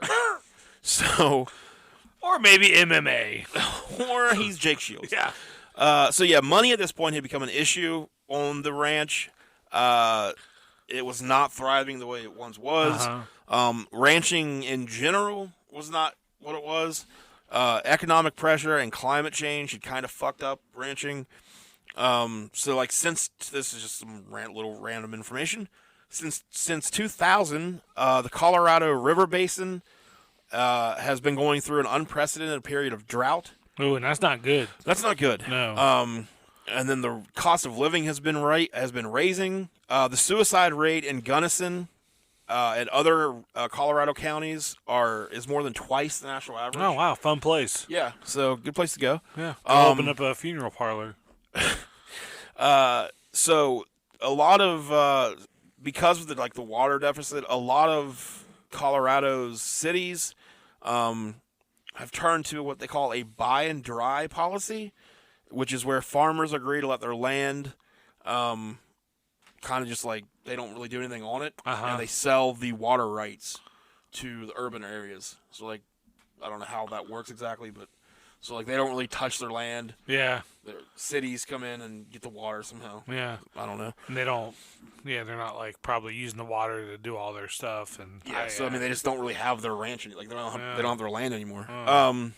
So, or maybe MMA. Or he's Jake Shields. Yeah. So, yeah, money at this point had become an issue on the ranch. It was not thriving the way it once was. Ranching in general was not what it was. Economic pressure and climate change had kind of fucked up ranching. So, like, since this is just some little random information, Since 2000, the Colorado River Basin has been going through an unprecedented period of drought. Oh, and that's not good. That's not good. No. And then the cost of living has been raising. The suicide rate in Gunnison and other Colorado counties is more than twice the national average. Oh, wow. Fun place. Yeah, so good place to go. Yeah. Open up a funeral parlor. So a lot of because of the water deficit, a lot of Colorado's cities have turned to what they call a buy and dry policy, which is where farmers agree to let their land kind of just like they don't really do anything on it, and they sell the water rights to the urban areas. So like I don't know how that works exactly, but so like they don't really touch their land. Yeah. Their cities come in and get the water somehow. Yeah. I don't know. And they don't. Yeah, they're not like probably using the water to do all their stuff. And so I mean, they just don't really have their ranch. Like they don't have their land anymore. Oh.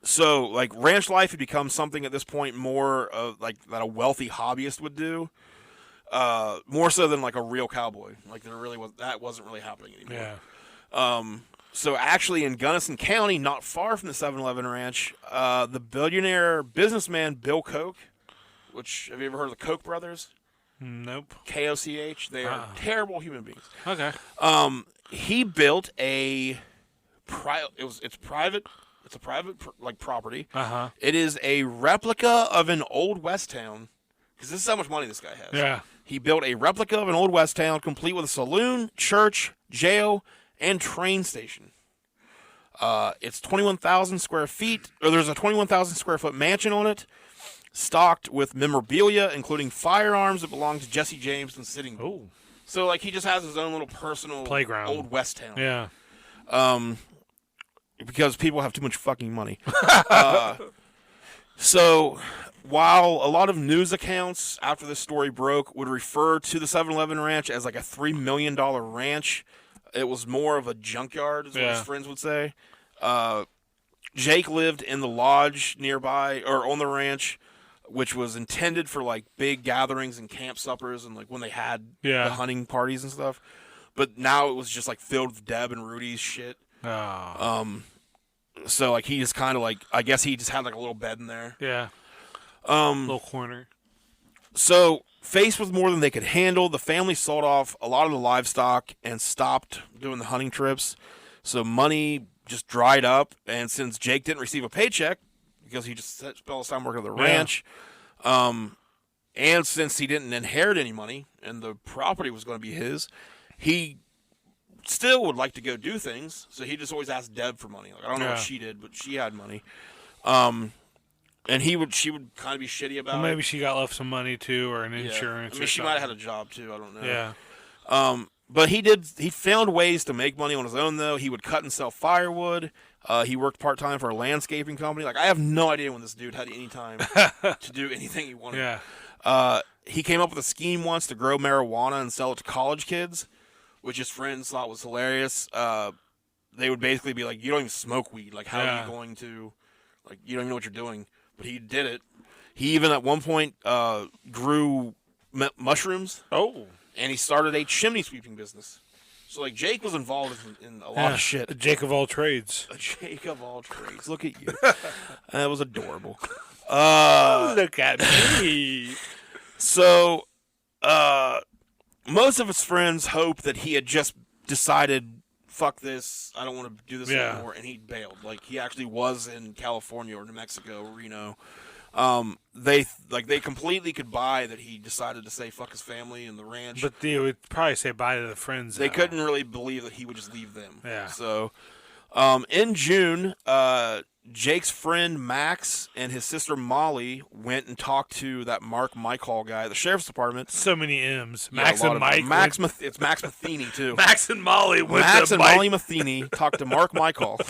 So like ranch life had become something at this point more of like that a wealthy hobbyist would do. More so than like a real cowboy. Like that wasn't really happening anymore. Yeah. So actually in Gunnison County, not far from the 7-Eleven ranch, the billionaire businessman Bill Koch, which have you ever heard of the Koch brothers? Nope. Koch. They are terrible human beings. Okay. He built a it's private like property. It is a replica of an old West town because this is how much money this guy has. Yeah. He built a replica of an old West town complete with a saloon, church, jail, and train station. It's 21,000 square feet, or there's a 21,000 square foot mansion on it, stocked with memorabilia, including firearms that belong to Jesse James and Sitting Bull. Oh. So, like, he just has his own little personal playground, old West town. Yeah. Because people have too much fucking money. So, while a lot of news accounts after this story broke would refer to the 7-Eleven ranch as like a $3 million ranch, it was more of a junkyard, is what his friends would say. Jake lived in the lodge nearby, or on the ranch, which was intended for like big gatherings and camp suppers and like when they had the hunting parties and stuff. But now it was just like filled with Deb and Rudy's shit. Oh. So like he just kind of like, I guess he just had like a little bed in there. Yeah. Little corner. So faced with more than they could handle, the family sold off a lot of the livestock and stopped doing the hunting trips. So money just dried up, and since Jake didn't receive a paycheck because he just spent all his time working at the ranch, and since he didn't inherit any money and the property was going to be his, he still would like to go do things. So he just always asked Deb for money. Like, I don't know what she did, but she had money. And she would kind of be shitty about maybe she got left some money too, or an insurance. I mean, she might have had a job too. I don't know. Yeah. But he found ways to make money on his own, though. He would cut and sell firewood. He worked part-time for a landscaping company. Like, I have no idea when this dude had any time to do anything he wanted. Yeah. He came up with a scheme once to grow marijuana and sell it to college kids, which his friends thought was hilarious. They would basically be like, you don't even smoke weed. Like, how are you going to, like, you don't even know what you're doing. But he did it. He even at one point grew mushrooms. Oh. And he started a chimney sweeping business. So, like, Jake was involved in a lot of shit. A Jake of all trades. A Jake of all trades. Look at you. That was adorable. Look at me. So, most of his friends hoped that he had just decided, fuck this, I don't want to do this anymore, and he bailed. Like, he actually was in California or New Mexico, Reno. They completely could buy that he decided to say fuck his family and the ranch. But they would probably say bye to the friends. They couldn't really believe that he would just leave them. Yeah. So, in June, Jake's friend Max and his sister Molly went and talked to that Mark Michael guy at the sheriff's department. So many M's. Max and Mike. It's Max Matheny, too. Max and Molly went Max to and Molly Matheny talked to Mark Michael.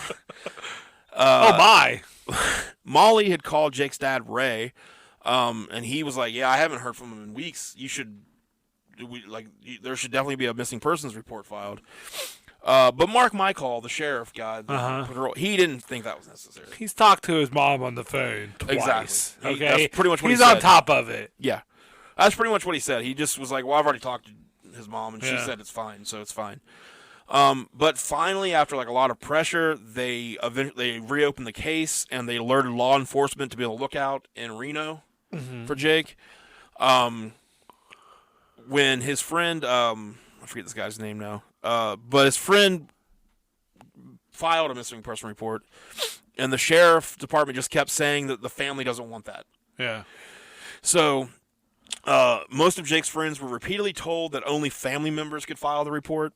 Oh, my. Molly had called Jake's dad, Ray, and he was like, yeah, I haven't heard from him in weeks. There should definitely be a missing persons report filed. But Mark Michael, the sheriff guy, he didn't think that was necessary. He's talked to his mom on the phone twice. Exactly. Okay? That's pretty much what he's he said. on top of it. Yeah. That's pretty much what he said. He just was like, well, I've already talked to his mom, and she Yeah. said it's fine, so it's fine. But finally, after like a lot of pressure, they reopened the case, and they alerted law enforcement to be on the lookout in Reno for Jake. When his friend, I forget this guy's name now, but his friend filed a missing person report, and the sheriff department just kept saying that the family doesn't want that. Yeah. So, most of Jake's friends were repeatedly told that only family members could file the report.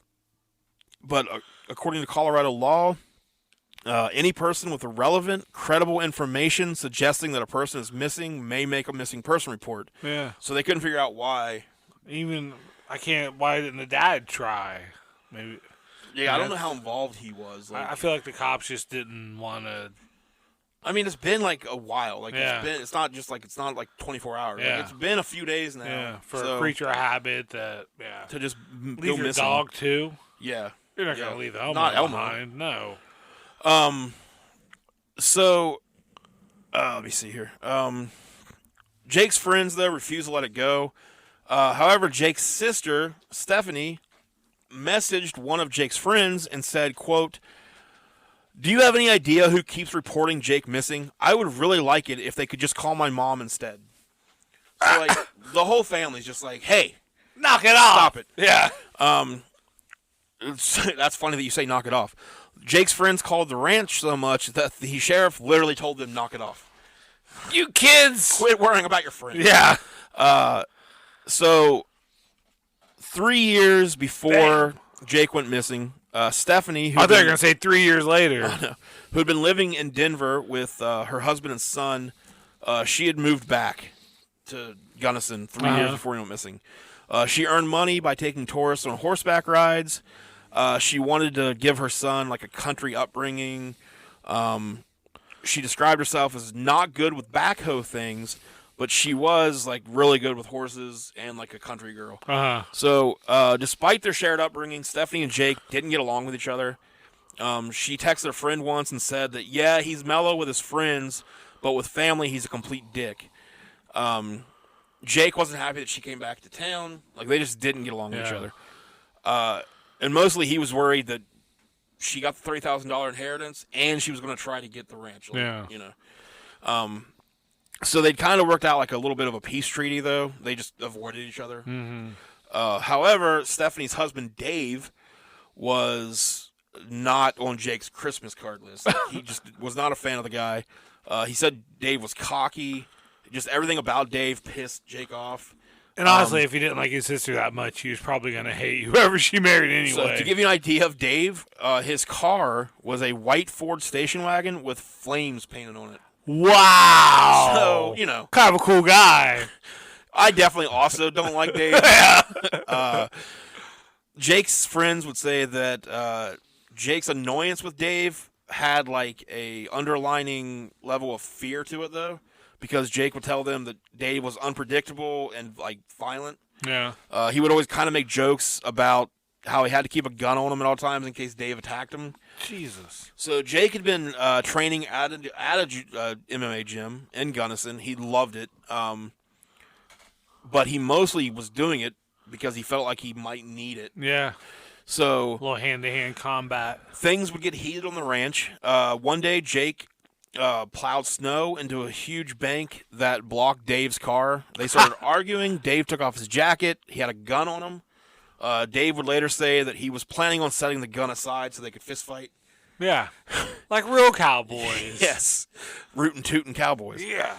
But according to Colorado law, any person with relevant, credible information suggesting that a person is missing may make a missing person report. Yeah. So they couldn't figure out why. Why didn't the dad try? Maybe. Yeah, I don't know how involved he was. I feel like the cops just didn't want to. I mean, it's been like a while. Like Yeah. it's not like 24 hours. Yeah. Like, it's been a few days now. Yeah, for so, a creature of habit that to just leave go your missing. dog too. Yeah. You're not Yeah. gonna leave Elmo Not Elmo. behind. No. So, let me see here. Jake's friends, though, refused to let it go. However, Jake's sister, Stephanie, messaged one of Jake's friends and said, quote, "Do you have any idea who keeps reporting Jake missing? I would really like it if they could just call my mom instead." So, like, the whole family's just like, hey, Knock it off. stop it. Yeah. That's funny that you say knock it off. Jake's friends called the ranch so much that the sheriff literally told them knock it off. You kids. Quit worrying about your friends. Yeah. So, 3 years before Jake went missing, Stephanie, I thought you were gonna say 3 years later. who had been living in Denver with her husband and son, she had moved back to Gunnison 3 years before he went missing. She earned money by taking tourists on horseback rides. She wanted to give her son like a country upbringing. She described herself as not good with backhoe things, but she was like really good with horses and like a country girl. So, despite their shared upbringing, Stephanie and Jake didn't get along with each other. She texted a friend once and said that, yeah, he's mellow with his friends, but with family, he's a complete dick. Jake wasn't happy that she came back to town. Like, they just didn't get along with each other. And mostly he was worried that she got the $30,000 inheritance and she was going to try to get the ranch. Like, you know. So they'd kind of worked out like a little bit of a peace treaty, though. They just avoided each other. However, Stephanie's husband, Dave, was not on Jake's Christmas card list. He just was not a fan of the guy. He said Dave was cocky. Just everything about Dave pissed Jake off. And honestly, if he didn't like his sister that much, he was probably going to hate whoever she married anyway. So to give you an idea of Dave, his car was a white Ford station wagon with flames painted on it. Wow. So, you know. Kind of a cool guy. I definitely also don't like Dave. Jake's friends would say that Jake's annoyance with Dave had like a underlining level of fear to it, though. Because Jake would tell them that Dave was unpredictable and, like, violent. Yeah. He would always kind of make jokes about how he had to keep a gun on him at all times in case Dave attacked him. Jesus. So Jake had been training at a MMA gym in Gunnison. He loved it. But he mostly was doing it because he felt like he might need it. Yeah. So A little hand-to-hand combat. things would get heated on the ranch. One day, Jake plowed snow into a huge bank that blocked Dave's car. They started arguing. Dave took off his jacket. He had a gun on him. Dave would later say that he was planning on setting the gun aside so they could fist fight. Yeah. Like real cowboys. Yes. Rootin' tootin' cowboys. Yeah.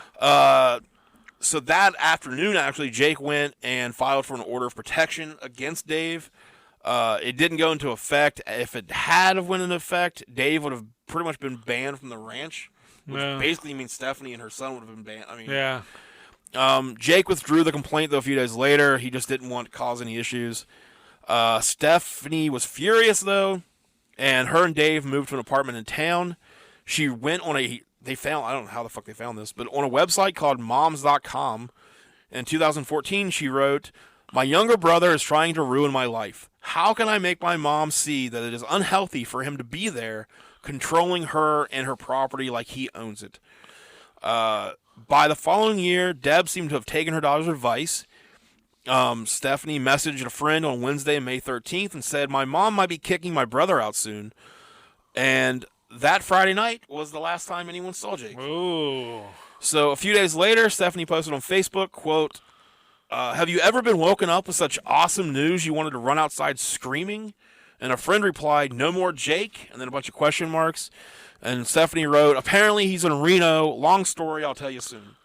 So that afternoon, actually, Jake went and filed for an order of protection against Dave. It didn't go into effect. If it had have went into effect, Dave would have pretty much been banned from the ranch. Which basically means Stephanie and her son would have been banned. I mean, Yeah. Jake withdrew the complaint, though, a few days later. He just didn't want to cause any issues. Stephanie was furious, though, and her and Dave moved to an apartment in town. She went on I don't know how the fuck they found this, but on a website called moms.com. In 2014, she wrote, "My younger brother is trying to ruin my life. How can I make my mom see that it is unhealthy for him to be there, controlling her and her property like he owns it?" By the following year, Deb seemed to have taken her daughter's advice, Stephanie messaged a friend on Wednesday, May 13th, and said, "My mom might be kicking my brother out soon." And that Friday night was the last time anyone saw Jake. Ooh. So a few days later, Stephanie posted on Facebook, quote, "Have you ever been woken up with such awesome news you wanted to run outside screaming?" And a friend replied, "No more Jake," and then a bunch of question marks. And Stephanie wrote, "Apparently he's in Reno. Long story, I'll tell you soon."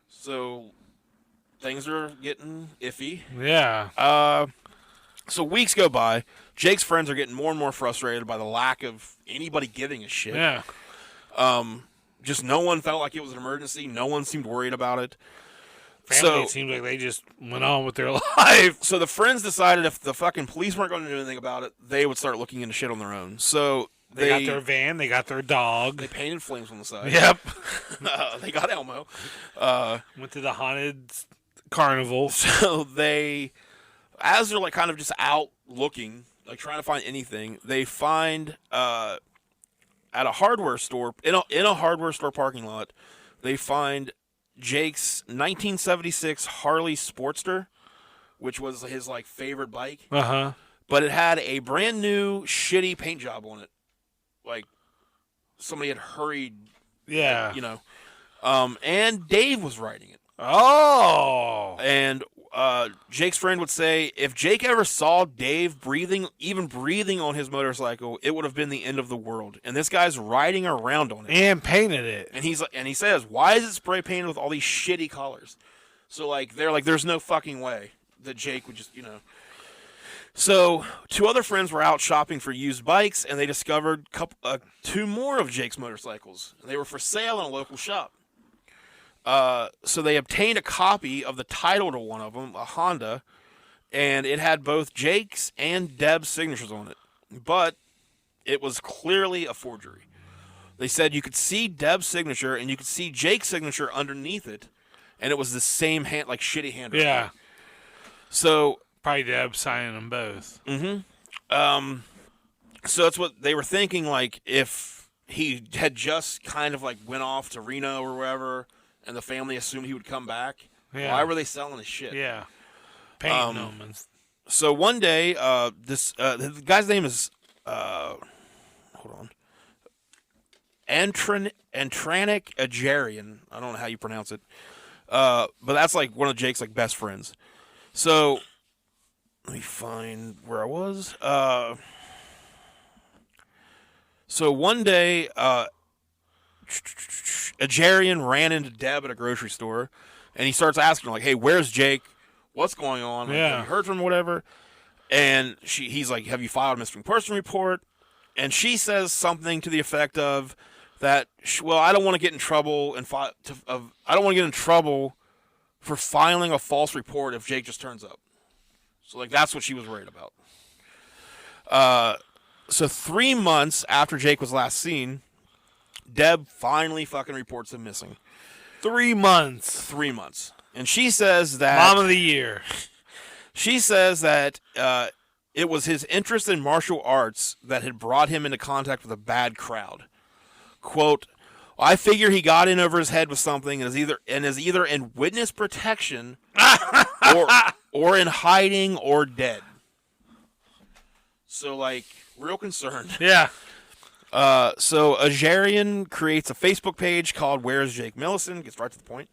So things are getting iffy. Yeah. So weeks go by. Jake's friends are getting more and more frustrated by the lack of anybody giving a shit. Yeah. Just no one felt like it was an emergency. No one seemed worried about it. Family, it seemed like they just went on with their life. So the friends decided if the fucking police weren't going to do anything about it, they would start looking into shit on their own. So They got their van. They got their dog. They painted flames on the side. Yep. They got Elmo. Went to the haunted carnival. So they, as they're like kind of just out looking, like trying to find anything, they find at a hardware store, in a hardware store parking lot, they find Jake's 1976 Harley Sportster, which was his like favorite bike. Uh-huh. But it had a brand new shitty paint job on it. Like somebody had hurried. Yeah. You know. And Dave was riding it. Oh. And Jake's friend would say if Jake ever saw Dave breathing on his motorcycle, it would have been the end of the world. And this guy's riding around on it. And painted it. And he says, "Why is it spray painted with all these shitty colors?" So like they're like, there's no fucking way that Jake would just, you know. So, two other friends were out shopping for used bikes, and they discovered two more of Jake's motorcycles. They were for sale in a local shop. So they obtained a copy of the title to one of them, a Honda, and it had both Jake's and Deb's signatures on it. But it was clearly a forgery. They said you could see Deb's signature, and you could see Jake's signature underneath it, and it was the same hand, like shitty handwriting. Yeah. So probably Deb signing them both. Mm-hmm. So that's what they were thinking, like, if he had just kind of, like, went off to Reno or wherever, and the family assumed he would come back, why were they selling his shit? Yeah. Painting them. So one day, the guy's name is, hold on, Antranik Ajarian. I don't know how you pronounce it. But that's, like, one of Jake's, like, best friends. So let me find where I was. So one day, Ajarian ran into Deb at a grocery store, and he starts asking her, like, "Hey, where's Jake? What's going on? Like, have you heard from him, whatever?" And he's like, "Have you filed a missing person report?" And she says something to the effect of that, "Well, I don't want to get in trouble I don't want to get in trouble for filing a false report if Jake just turns up." So, like, that's what she was worried about. So 3 months after Jake was last seen, Deb finally fucking reports him missing. 3 months. 3 months. And she says that... Mom of the year. She says that it was his interest in martial arts that had brought him into contact with a bad crowd. Quote, "I figure he got in over his head with something and is either in witness protection or in hiding or dead." So, like, real concerned. Yeah. So Ajarian creates a Facebook page called Where's Jake Millison? Gets right to the point.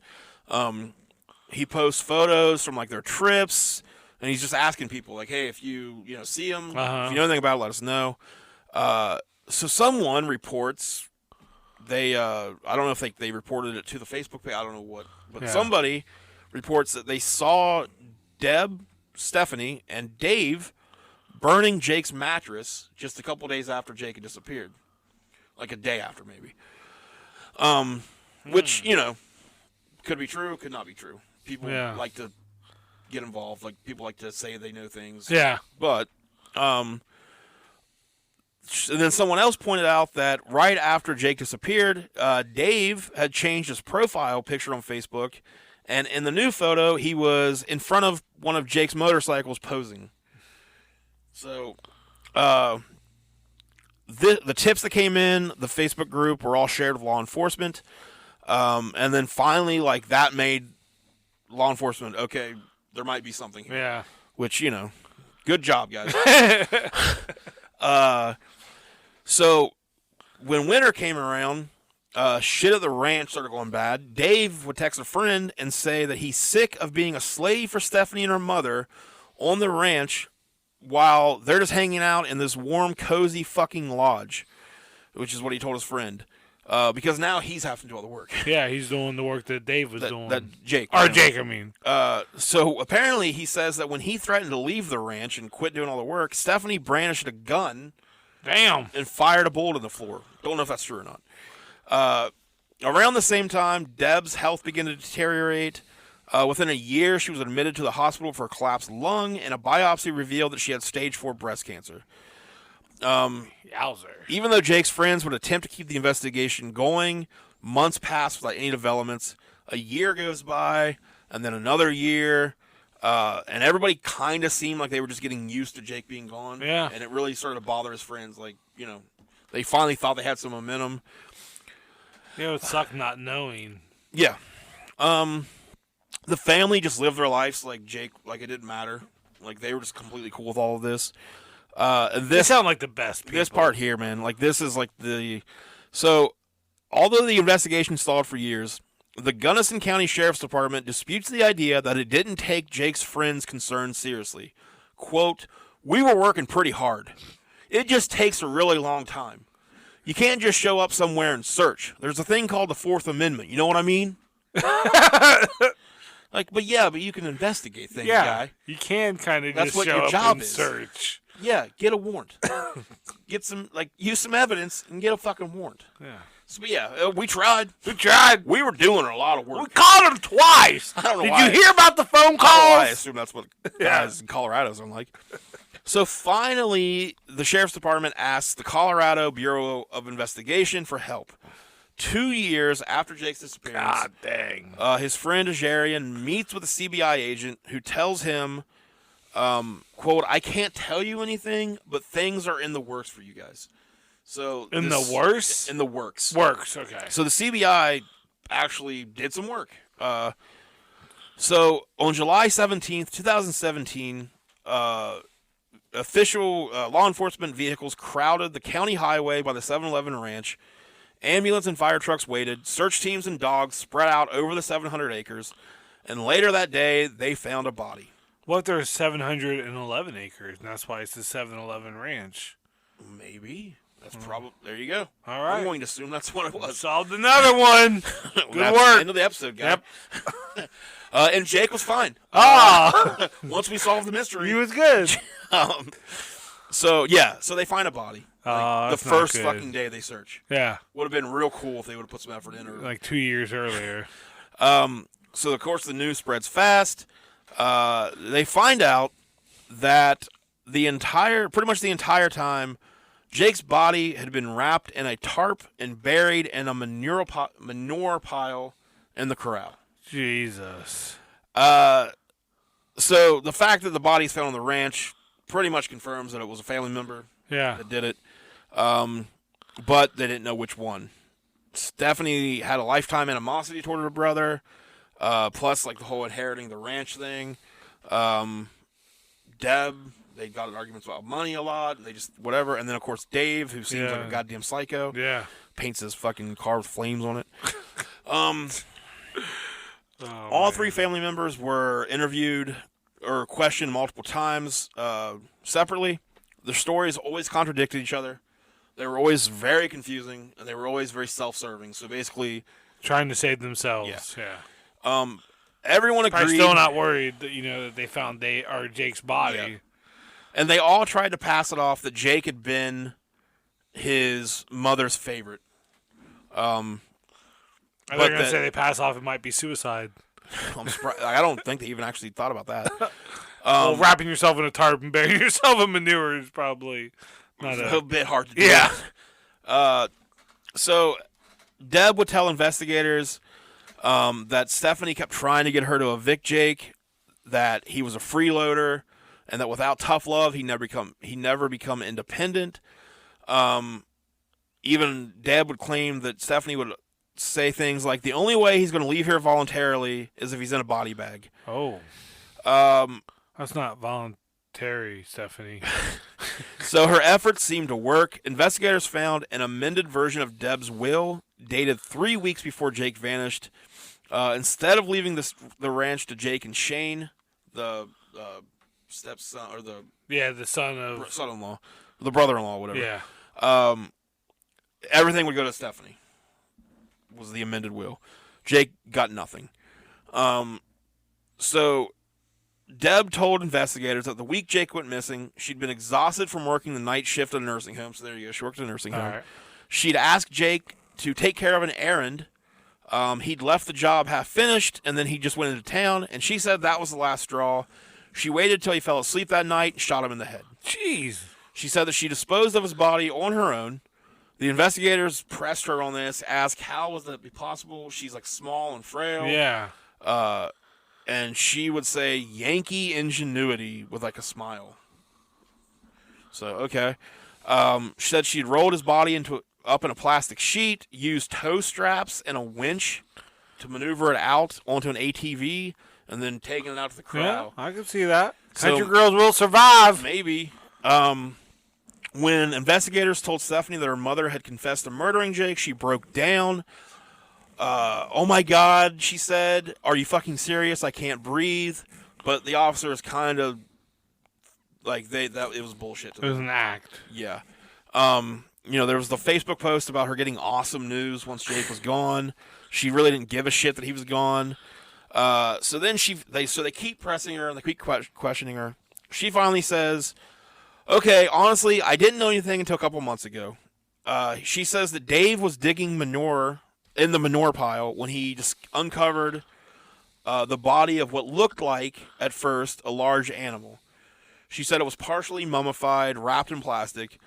He posts photos from, like, their trips, and he's just asking people, like, "Hey, if you see him, if you know anything about it, let us know." So someone reports. I don't know if they reported it to the Facebook page. I don't know what. But somebody reports that they saw Deb, Stephanie, and Dave burning Jake's mattress just a couple days after Jake had disappeared. Like a day after, maybe. Which, could be true, could not be true. People like to get involved. Like, people like to say they know things. Yeah. But, and then someone else pointed out that right after Jake disappeared, Dave had changed his profile picture on Facebook, and in the new photo, he was in front of one of Jake's motorcycles posing. So, the tips that came in the Facebook group were all shared with law enforcement, and then finally, like, that made law enforcement, okay, there might be something here. Yeah. Which, good job, guys. So when winter came around, shit at the ranch started going bad. Dave would text a friend and say that he's sick of being a slave for Stephanie and her mother on the ranch while they're just hanging out in this warm, cozy fucking lodge, which is what he told his friend. Because now he's having to do all the work. Yeah, he's doing the work that Dave was doing. That Jake. Or Jake, I mean. So apparently he says that when he threatened to leave the ranch and quit doing all the work, Stephanie brandished a gun. Damn. And fired a bullet in the floor. Don't know if that's true or not. Around the same time, Deb's health began to deteriorate. Within a year, she was admitted to the hospital for a collapsed lung, and a biopsy revealed that she had stage 4 breast cancer. Yowzer. Even though Jake's friends would attempt to keep the investigation going, months passed without any developments. A year goes by, and then another year, and everybody kind of seemed like they were just getting used to Jake being gone. Yeah. And it really started to bother his friends. Like, they finally thought they had some momentum. It sucked not knowing. Yeah. The family just lived their lives like Jake, like it didn't matter. Like, they were just completely cool with all of this. They sound like the best people. This part here, man, like this is like so although the investigation stalled for years, the Gunnison County Sheriff's Department disputes the idea that it didn't take Jake's friends' concerns seriously. Quote, "We were working pretty hard. It just takes a really long time. You can't just show up somewhere and search. There's a thing called the Fourth Amendment. You know what I mean?" Like, but you can investigate things, guy. You can kind of That's just what show your up job and is. search. Yeah, get a warrant. Use some evidence and get a fucking warrant. Yeah. So, we tried. We were doing a lot of work. We called him twice. I don't know Did why. you hear about the phone calls? I assume that's what guys in Colorado's are like. So finally, the Sheriff's Department asked the Colorado Bureau of Investigation for help. 2 years after Jake's disappearance, God dang. His friend Ajarian meets with a CBI agent who tells him, quote, "I can't tell you anything, but things are in the works for you guys." So In the works? In the works. Works, okay. So the CBI actually did some work. So on July 17th, 2017, official law enforcement vehicles crowded the county highway by the 7-Eleven ranch. Ambulance and fire trucks waited. Search teams and dogs spread out over the 700 acres. And later that day, they found a body. What if there's 711 acres, and that's why it's the 7-Eleven ranch? Maybe. That's probably... There you go. All right. I'm going to assume that's what it was. Solved another one. Good That's work. the end of the episode, guy. Yep. And Jake was fine. Once we solved the mystery. He was good. So they find a body. The that's first not good. fucking day they search. Yeah. Would have been real cool if they would have put some effort in. Like 2 years earlier. So, of course, the news spreads fast. They find out that pretty much the entire time, Jake's body had been wrapped in a tarp and buried in a manure pile in the corral. Jesus. So the fact that the body's found on the ranch pretty much confirms that it was a family member that did it. But they didn't know which one. Stephanie had a lifetime animosity toward her brother, plus like the whole inheriting the ranch thing. Deb, they got in arguments about money a lot. They just whatever. And then of course Dave, who seems like a goddamn psycho. Yeah. Paints his fucking car with flames on it. All three family members were interviewed or questioned multiple times separately. Their stories always contradicted each other. They were always very confusing, and they were always very self-serving. So basically... Trying to save themselves. Yeah. Everyone agreed... Probably still not worried that, that they found Jake's body. Yeah. And they all tried to pass it off that Jake had been his mother's favorite. I thought going to say they pass off it might be suicide. I'm surprised. I don't think they even actually thought about that. Well, wrapping yourself in a tarp and burying yourself in manure is probably not a bit hard to do. Yeah. So Deb would tell investigators that Stephanie kept trying to get her to evict Jake, that he was a freeloader, and that without tough love, he never become independent. Even Deb would claim that Stephanie would say things like, the only way he's going to leave here voluntarily is if he's in a body bag. Oh. That's not voluntary, Stephanie. So her efforts seemed to work. Investigators found an amended version of Deb's will dated 3 weeks before Jake vanished. Instead of leaving the ranch to Jake and Shane, the stepson or the son-in-law, the brother-in-law, whatever. Yeah. Everything would go to Stephanie. Was the amended will. Jake got nothing. So Deb told investigators that the week Jake went missing, she'd been exhausted from working the night shift at a nursing home. So there you go. She worked at a nursing home. All right. She'd asked Jake to take care of an errand. He'd left the job half finished, and then he just went into town, and she said that was the last straw. She waited till he fell asleep that night and shot him in the head. Jeez. She said that she disposed of his body on her own. The investigators pressed her on this, asked how was that be possible? She's like small and frail. Yeah. And she would say Yankee ingenuity with like a smile. So, okay. She said she'd rolled his body up in a plastic sheet, used tow straps and a winch to maneuver it out onto an ATV, and then taking it out to the corral. Yeah, I can see that. So, Country girls will survive. Maybe. When investigators told Stephanie that her mother had confessed to murdering Jake, she broke down. Oh my God, she said, are you fucking serious? I can't breathe. But the officers kind of like it was bullshit to them. It was an act. Yeah. There was the Facebook post about her getting awesome news once Jake was gone. She really didn't give a shit that he was gone. So then they keep pressing her and they keep questioning her. She finally says, okay, honestly, I didn't know anything until a couple months ago. She says that Dave was digging manure in the manure pile when he just uncovered the body of what looked like, at first, a large animal. She said it was partially mummified, wrapped in plastic.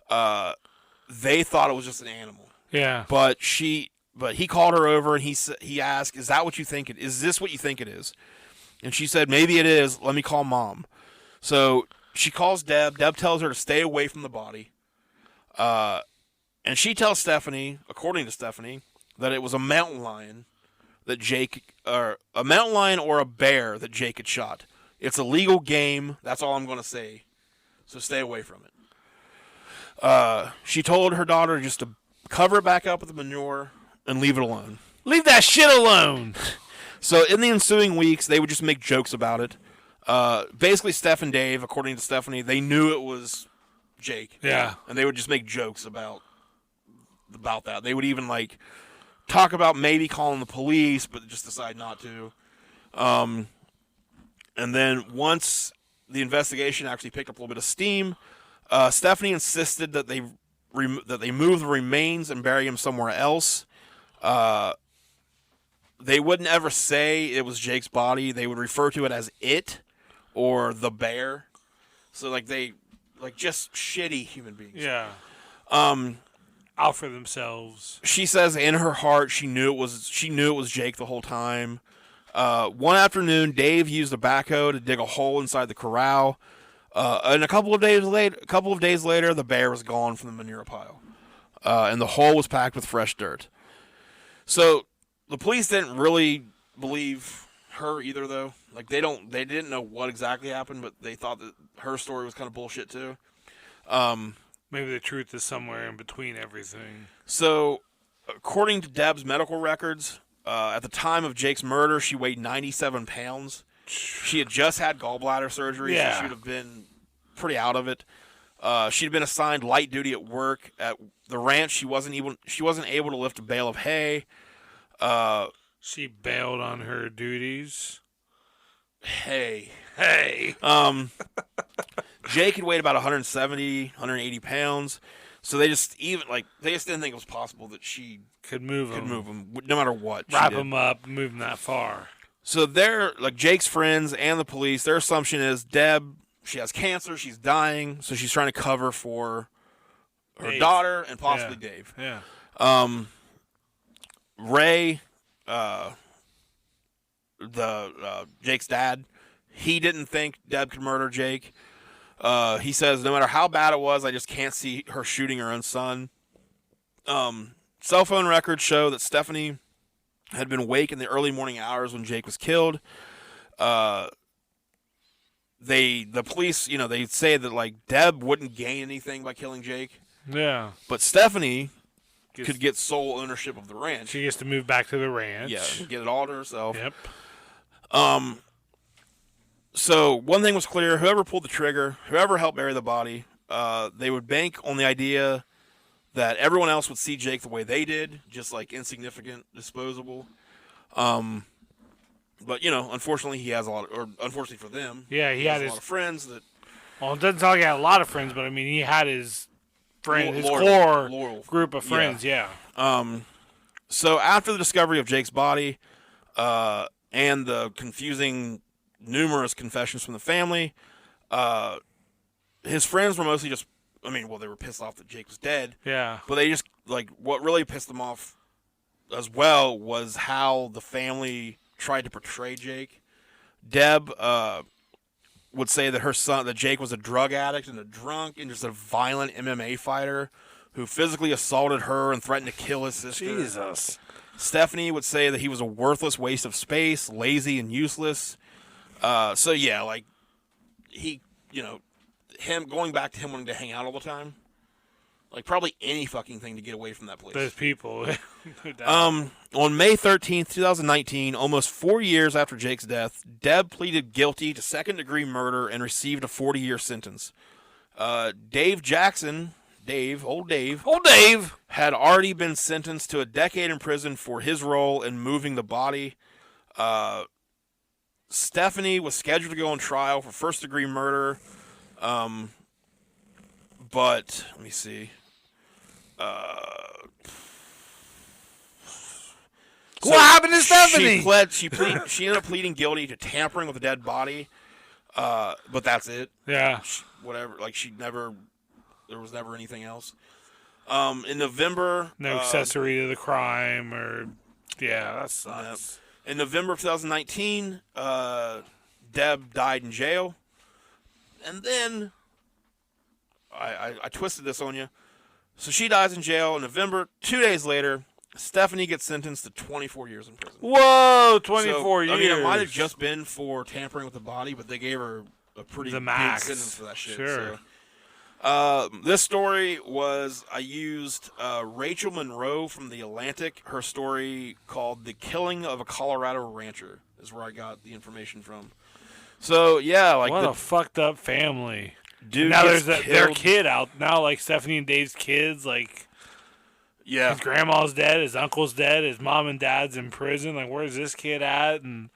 They thought it was just an animal. Yeah. But he called her over and he asked, "Is that what you think is this what you think it is?" And she said, "Maybe it is. Let me call Mom." So she calls Deb. Deb tells her to stay away from the body. And she tells Stephanie, according to Stephanie, that it was a mountain lion or a bear that Jake had shot. It's a legal game. That's all I'm going to say. So stay away from it. She told her daughter just to cover it back up with the manure and leave it alone. Leave that shit alone. So in the ensuing weeks, they would just make jokes about it. Basically, Steph and Dave, according to Stephanie, they knew it was Jake. Yeah. And they would just make jokes about that. They would even talk about maybe calling the police, but just decide not to. And then once the investigation actually picked up a little bit of steam, Stephanie insisted that they move the remains and bury him somewhere else. They wouldn't ever say it was Jake's body. They would refer to it as it or the bear. So just shitty human beings. Yeah. Out for themselves. She says in her heart she knew it was Jake the whole time. One afternoon, Dave used a backhoe to dig a hole inside the corral. And a couple of days later, the bear was gone from the manure pile, and the hole was packed with fresh dirt. So the police didn't really believe her either, though. They didn't know what exactly happened, but they thought that her story was kind of bullshit too. Maybe the truth is somewhere in between everything. So, according to Deb's medical records, at the time of Jake's murder, she weighed 97 pounds. She had just had gallbladder surgery, so she would have been pretty out of it. She'd been assigned light duty at work at the ranch. She wasn't able to lift a bale of hay. She bailed on her duties. Hey. Jake had weighed about 170, 180 pounds. So they just didn't think it was possible that she could move him no matter what. Wrap him up, move him that far. So Jake's friends and the police, their assumption is Deb, she has cancer, she's dying, so she's trying to cover for her daughter and possibly Dave. Yeah. Ray, Jake's dad, he didn't think Deb could murder Jake. He says, no matter how bad it was, I just can't see her shooting her own son. Cell phone records show that Stephanie had been awake in the early morning hours when Jake was killed. the police, they say that like Deb wouldn't gain anything by killing Jake, Yeah. but Stephanie could get sole ownership of the ranch. She gets to move back to the ranch. Yeah, and get it all to herself. Yep. So one thing was clear: whoever pulled the trigger, whoever helped bury the body, they would bank on the idea that everyone else would see Jake the way they did, just like insignificant, disposable. But unfortunately, he has unfortunately for them, Yeah, he had a lot of friends that. Well, it doesn't sound like he had a lot of friends, but I mean, he had his friend, his loyal core group of friends. Yeah. So after the discovery of Jake's body, and the confusing numerous confessions from the family, his friends were mostly just, they were pissed off that Jake was dead. Yeah. But they just, what really pissed them off as well was how the family tried to portray Jake. Deb would say that that Jake was a drug addict and a drunk and just a violent MMA fighter who physically assaulted her and threatened to kill his sister. Jesus. Stephanie would say that he was a worthless waste of space, lazy and useless. So yeah, him going back to him wanting to hang out all the time, probably any fucking thing to get away from that place. Those people. On May 13th, 2019, almost 4 years after Jake's death, Deb pleaded guilty to second-degree murder and received a 40-year sentence. Dave Jackson, old Dave, had already been sentenced to a decade in prison for his role in moving the body. Stephanie was scheduled to go on trial for first-degree murder, but let me see. What happened to Stephanie? She ended up pleading guilty to tampering with a dead body, but that's it. Yeah. Whatever. There was never anything else. In November, No accessory to the crime, or that sucks. In November of 2019, Deb died in jail, and then I twisted this on you. So she dies in jail in November. 2 days later, Stephanie gets sentenced to 24 years in prison. Whoa, 24 years. It might have just been for tampering with the body, but they gave her a pretty big sentence for that shit. Sure. So, this story I used Rachel Monroe from The Atlantic. Her story called The Killing of a Colorado Rancher is where I got the information from. So, yeah. What a fucked up family. Dude, now there's their kid out now, Stephanie and Dave's kids, yeah, his grandma's dead, his uncle's dead, his mom and dad's in prison. Where's this kid at? And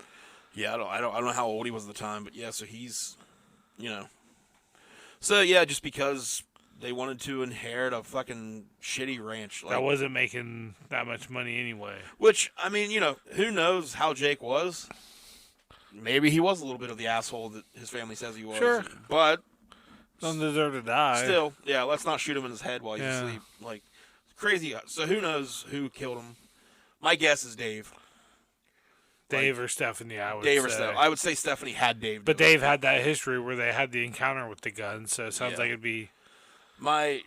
yeah, I don't know how old he was at the time, but yeah, so he's, so yeah, just because they wanted to inherit a fucking shitty ranch that wasn't making that much money anyway. Which who knows how Jake was? Maybe he was a little bit of the asshole that his family says he was. Sure, but. Doesn't deserve to die. Still, yeah, let's not shoot him in his head while he's asleep. Crazy. So who knows who killed him? My guess is Dave. Dave or Stephanie, I would say. Dave or Stephanie. I would say Stephanie had Dave. But Dave had that history where they had the encounter with the gun, so it sounds like it'd be... My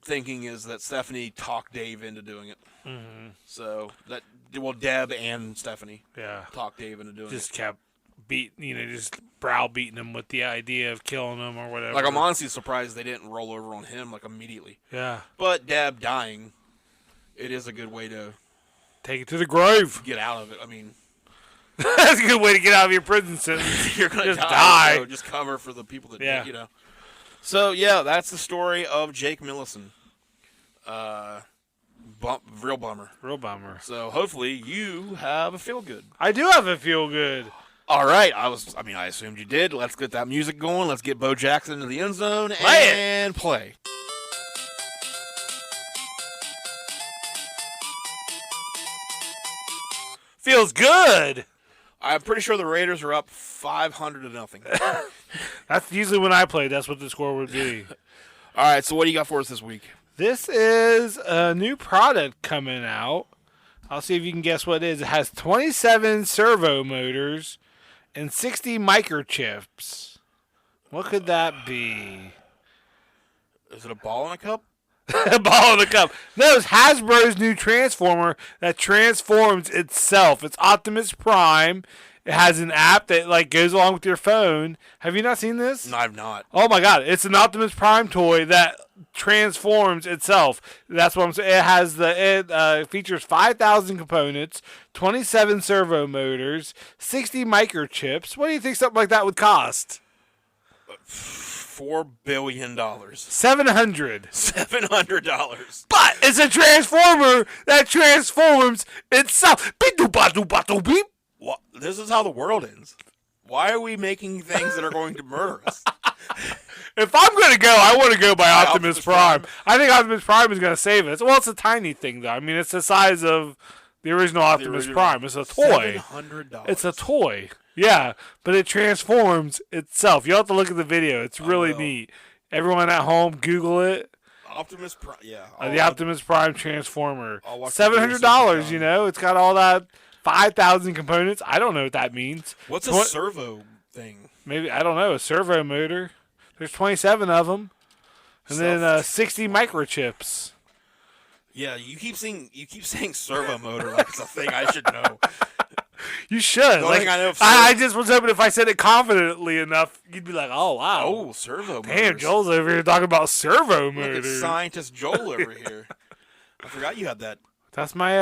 thinking is that Stephanie talked Dave into doing it. Mm-hmm. So, Deb and Stephanie talked Dave into doing it. Just kept just browbeating him with the idea of killing him or whatever. I'm honestly surprised they didn't roll over on him immediately. Yeah. But Deb dying, it is a good way to take it to the grave. Get out of it. That's a good way to get out of your prison sentence. You're gonna just die. So just cover for the people that did, So yeah, that's the story of Jake Millison. Real bummer. So hopefully you have a feel good. I do have a feel good. All right, I assumed you did. Let's get that music going. Let's get Bo Jackson into the end zone and play. Feels good. I'm pretty sure the Raiders are up 500-0. That's usually when I play. That's what the score would be. All right, so what do you got for us this week? This is a new product coming out. I'll see if you can guess what it is. It has 27 servo motors and 60 microchips. What could that be? Is it a ball in a cup? A ball in a cup. No, it's Hasbro's new transformer that transforms itself. It's Optimus Prime. It has an app that like goes along with your phone. Have you not seen this? No, I've not. Oh my god, it's an Optimus Prime toy that transforms itself. That's what I'm saying. It features 5,000 components, 27 servo motors, 60 microchips. What do you think something like that would cost? $4 billion. 700. $700. But it's a transformer that transforms itself. Beep-doop-ba-doop-ba-doop-beep. Well, this is how the world ends. Why are we making things that are going to murder us? If I'm going to go, I want to go by Optimus Prime. I think Optimus Prime is going to save us. Well, it's a tiny thing, though. I mean, it's the size of the original Optimus Prime. It's a toy. $700. It's a toy. Yeah, but it transforms itself. You'll have to look at the video. It's really neat. Everyone at home, Google it. Optimus Prime, yeah. The Optimus Prime Transformer. I'll watch $700, you know. It's got all that 5,000 components. I don't know what that means. What's a servo thing? Maybe, I don't know, a servo motor. There's 27 of them. And then 60 microchips. Yeah, you keep saying servo motor like it's a thing I should know. You should. Like, I just was hoping if I said it confidently enough, you'd be like, "Oh wow, oh servo." Damn, motors. Joel's over here talking about servo Look motors. at scientist Joel over here. I forgot you had that. That's my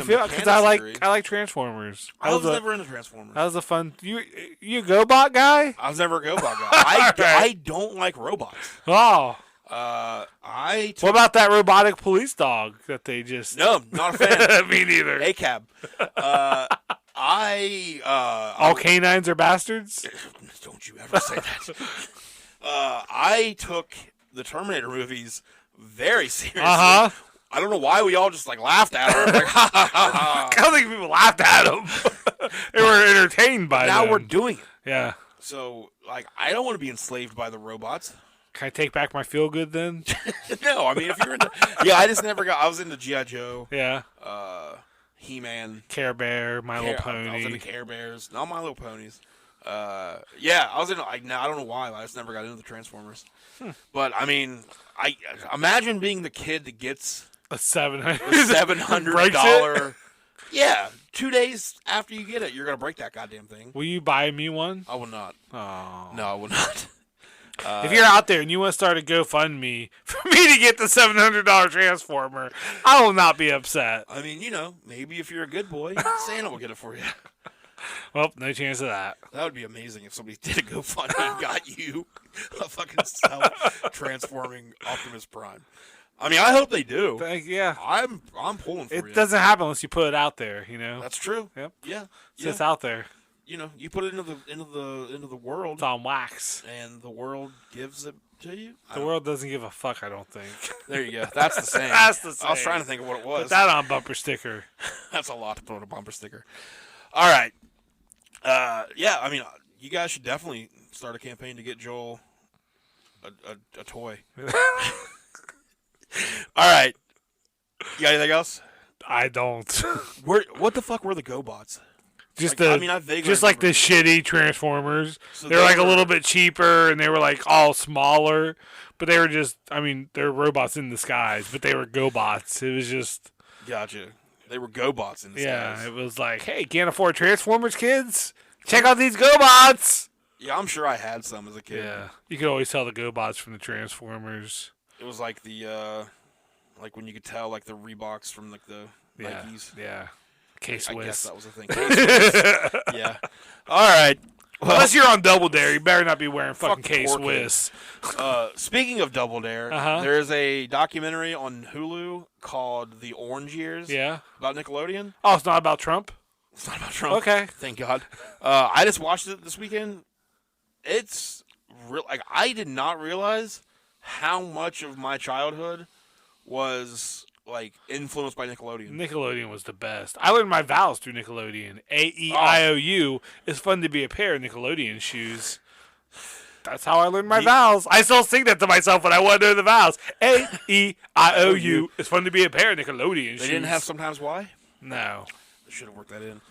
feel because I like Transformers. I was never into Transformers. That was a fun. You a GoBot guy? I was never a GoBot guy. I don't like robots. Oh. What about that robotic police dog that they just? No, not a fan. Me neither. ACAB. All canines are bastards. Don't you ever say that. I took the Terminator movies very seriously. Uh-huh. I don't know why we all just like laughed at her. Like, ha ha ha ha. I don't think people laughed at them. They were entertained by them. Now we're doing it. Yeah. So, like, I don't want to be enslaved by the robots. Can I take back my feel good then? No, I mean, if you're into... Yeah, I just never got... I was into G.I. Joe. Yeah. He-Man. Care Bear, My Little Pony. I was into Care Bears. Not My Little Ponies. Yeah, I was into... I don't know why, but I just never got into the Transformers. But, I mean, I imagine being the kid that gets... A $700. $700. Yeah, 2 days after you get it, you're going to break that goddamn thing. Will you buy me one? I will not. Oh. No, I will not. If you're out there and you want to start a GoFundMe for me to get the $700 Transformer, I will not be upset. I mean, you know, maybe if you're a good boy, Santa will get it for you. Well, no chance of that. That would be amazing if somebody did a GoFundMe and got you a fucking self-transforming Optimus Prime. I mean, I hope they do. Yeah. I'm pulling for you. It doesn't happen unless you put it out there, you know. That's true. Yep. Yeah. It's out there. You know, you put it into the world. It's on wax. And the world gives it to you. The world doesn't give a fuck, I don't think. There you go. That's the same. That's the same. I was trying to think of what it was. Put that on bumper sticker. That's a lot to put on a bumper sticker. All right. Yeah, I mean, you guys should definitely start a campaign to get Joel a toy. All right. You got anything else? I don't. What the fuck were the GoBots? Just like, like the shitty Transformers. So they were like a little bit cheaper, and they were like all smaller, but they were just. I mean, they're robots in disguise, but they were GoBots. It was just. Gotcha. They were GoBots in disguise. Yeah, it was like, hey, can't afford Transformers, kids? Check out these GoBots. Yeah, I'm sure I had some as a kid. Yeah, you could always tell the GoBots from the Transformers. It was like the, like when you could tell like the Reeboks from like the Nikes. Yeah. K-Swiss. I guess that was a thing. K-Swiss. Yeah. All right. Well, unless you're on Double Dare, you better not be wearing fucking K-Swiss. Speaking of Double Dare, there's a documentary on Hulu called The Orange Years. Yeah. About Nickelodeon. Oh, it's not about Trump? It's not about Trump. Okay. Thank God. I just watched it this weekend. It's real. Like, I did not realize how much of my childhood was like influenced by Nickelodeon. Nickelodeon was the best. I learned my vowels through Nickelodeon. A-E-I-O-U. It's fun to be a pair of Nickelodeon shoes. That's how I learned my vowels. I still sing that to myself when I want to know the vowels. A-E-I-O-U. It's fun to be a pair of Nickelodeon shoes. They didn't have Sometimes Why? No. They should have worked that in.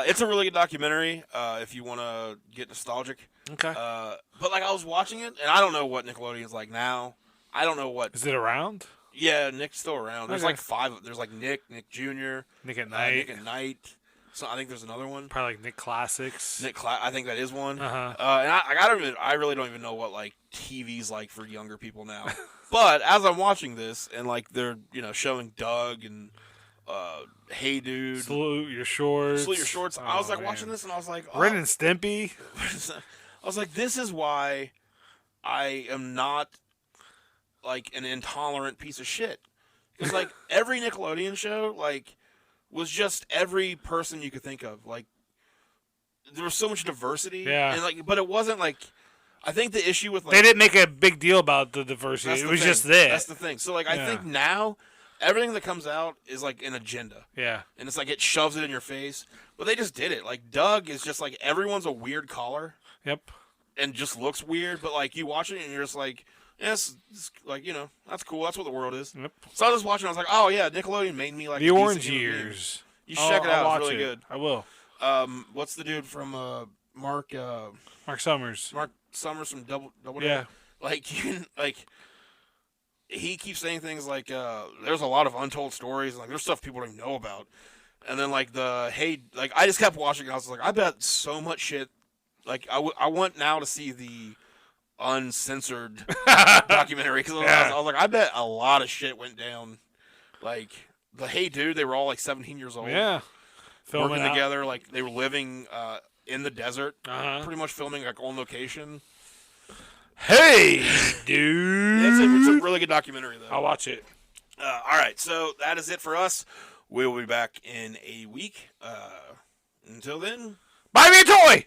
It's a really good documentary if you want to get nostalgic. Okay. But like I was watching it, and I don't know what Nickelodeon's like now. I don't know what. Is it around? Yeah, Nick's still around. There's Okay. like 5. There's like Nick Jr., Nick at Night. Nick at Night. So I think there's another one. Probably like Nick Classics. I think that is one. Uh-huh. And I really don't even know what like TV's like for younger people now. But as I'm watching this and like they're showing Doug and Hey Dude, Salute Your Shorts. I was like watching this and I was like, Ren and Stimpy. I was like, this is why I am not like an intolerant piece of shit. Because like every Nickelodeon show like was just every person you could think of. Like there was so much diversity. Yeah. And like, but it wasn't like. I think the issue with like, they didn't make a big deal about the diversity. It was just there. That's the thing. So like I think now everything that comes out is like an agenda. Yeah. And it's like it shoves it in your face. But they just did it. Like Doug is just like everyone's a weird collar. Yep. And just looks weird, but like you watch it and you're just like, yes, like that's cool. That's what the world is. Yep. So I was watching. I was like, oh yeah, Nickelodeon made me like The Orange Years. You should check it out. It's really good. I will. What's the dude from Mark Summers. Mark Summers from Double Yeah. Like you can like. He keeps saying things like, "There's a lot of untold stories. Like there's stuff people don't even know about." And then like I just kept watching. And I was like, I bet so much shit. Like I want now to see the uncensored documentary because I was like, I bet a lot of shit went down. Like the Hey Dude, they were all like 17 years old. Yeah, working together. Like they were living in the desert, pretty much filming like on location. Hey, dude, it's a really good documentary though. I'll watch it. All right, so that is it for us. We'll be back in a week. Until then, buy me a toy.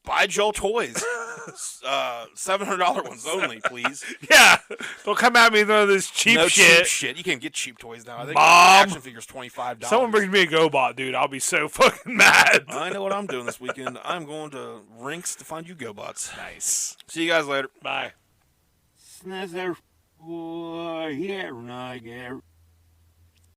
Buy Joel toys. $700 ones only, please. Yeah. Don't come at me with none of this cheap shit. Cheap shit. You can get cheap toys now. I think Mom, action figures $25. Someone brings me a GoBot, dude. I'll be so fucking mad. I know what I'm doing this weekend. I'm going to Rinks to find you GoBots. Nice. See you guys later. Bye. Snazzer. Oh, yeah,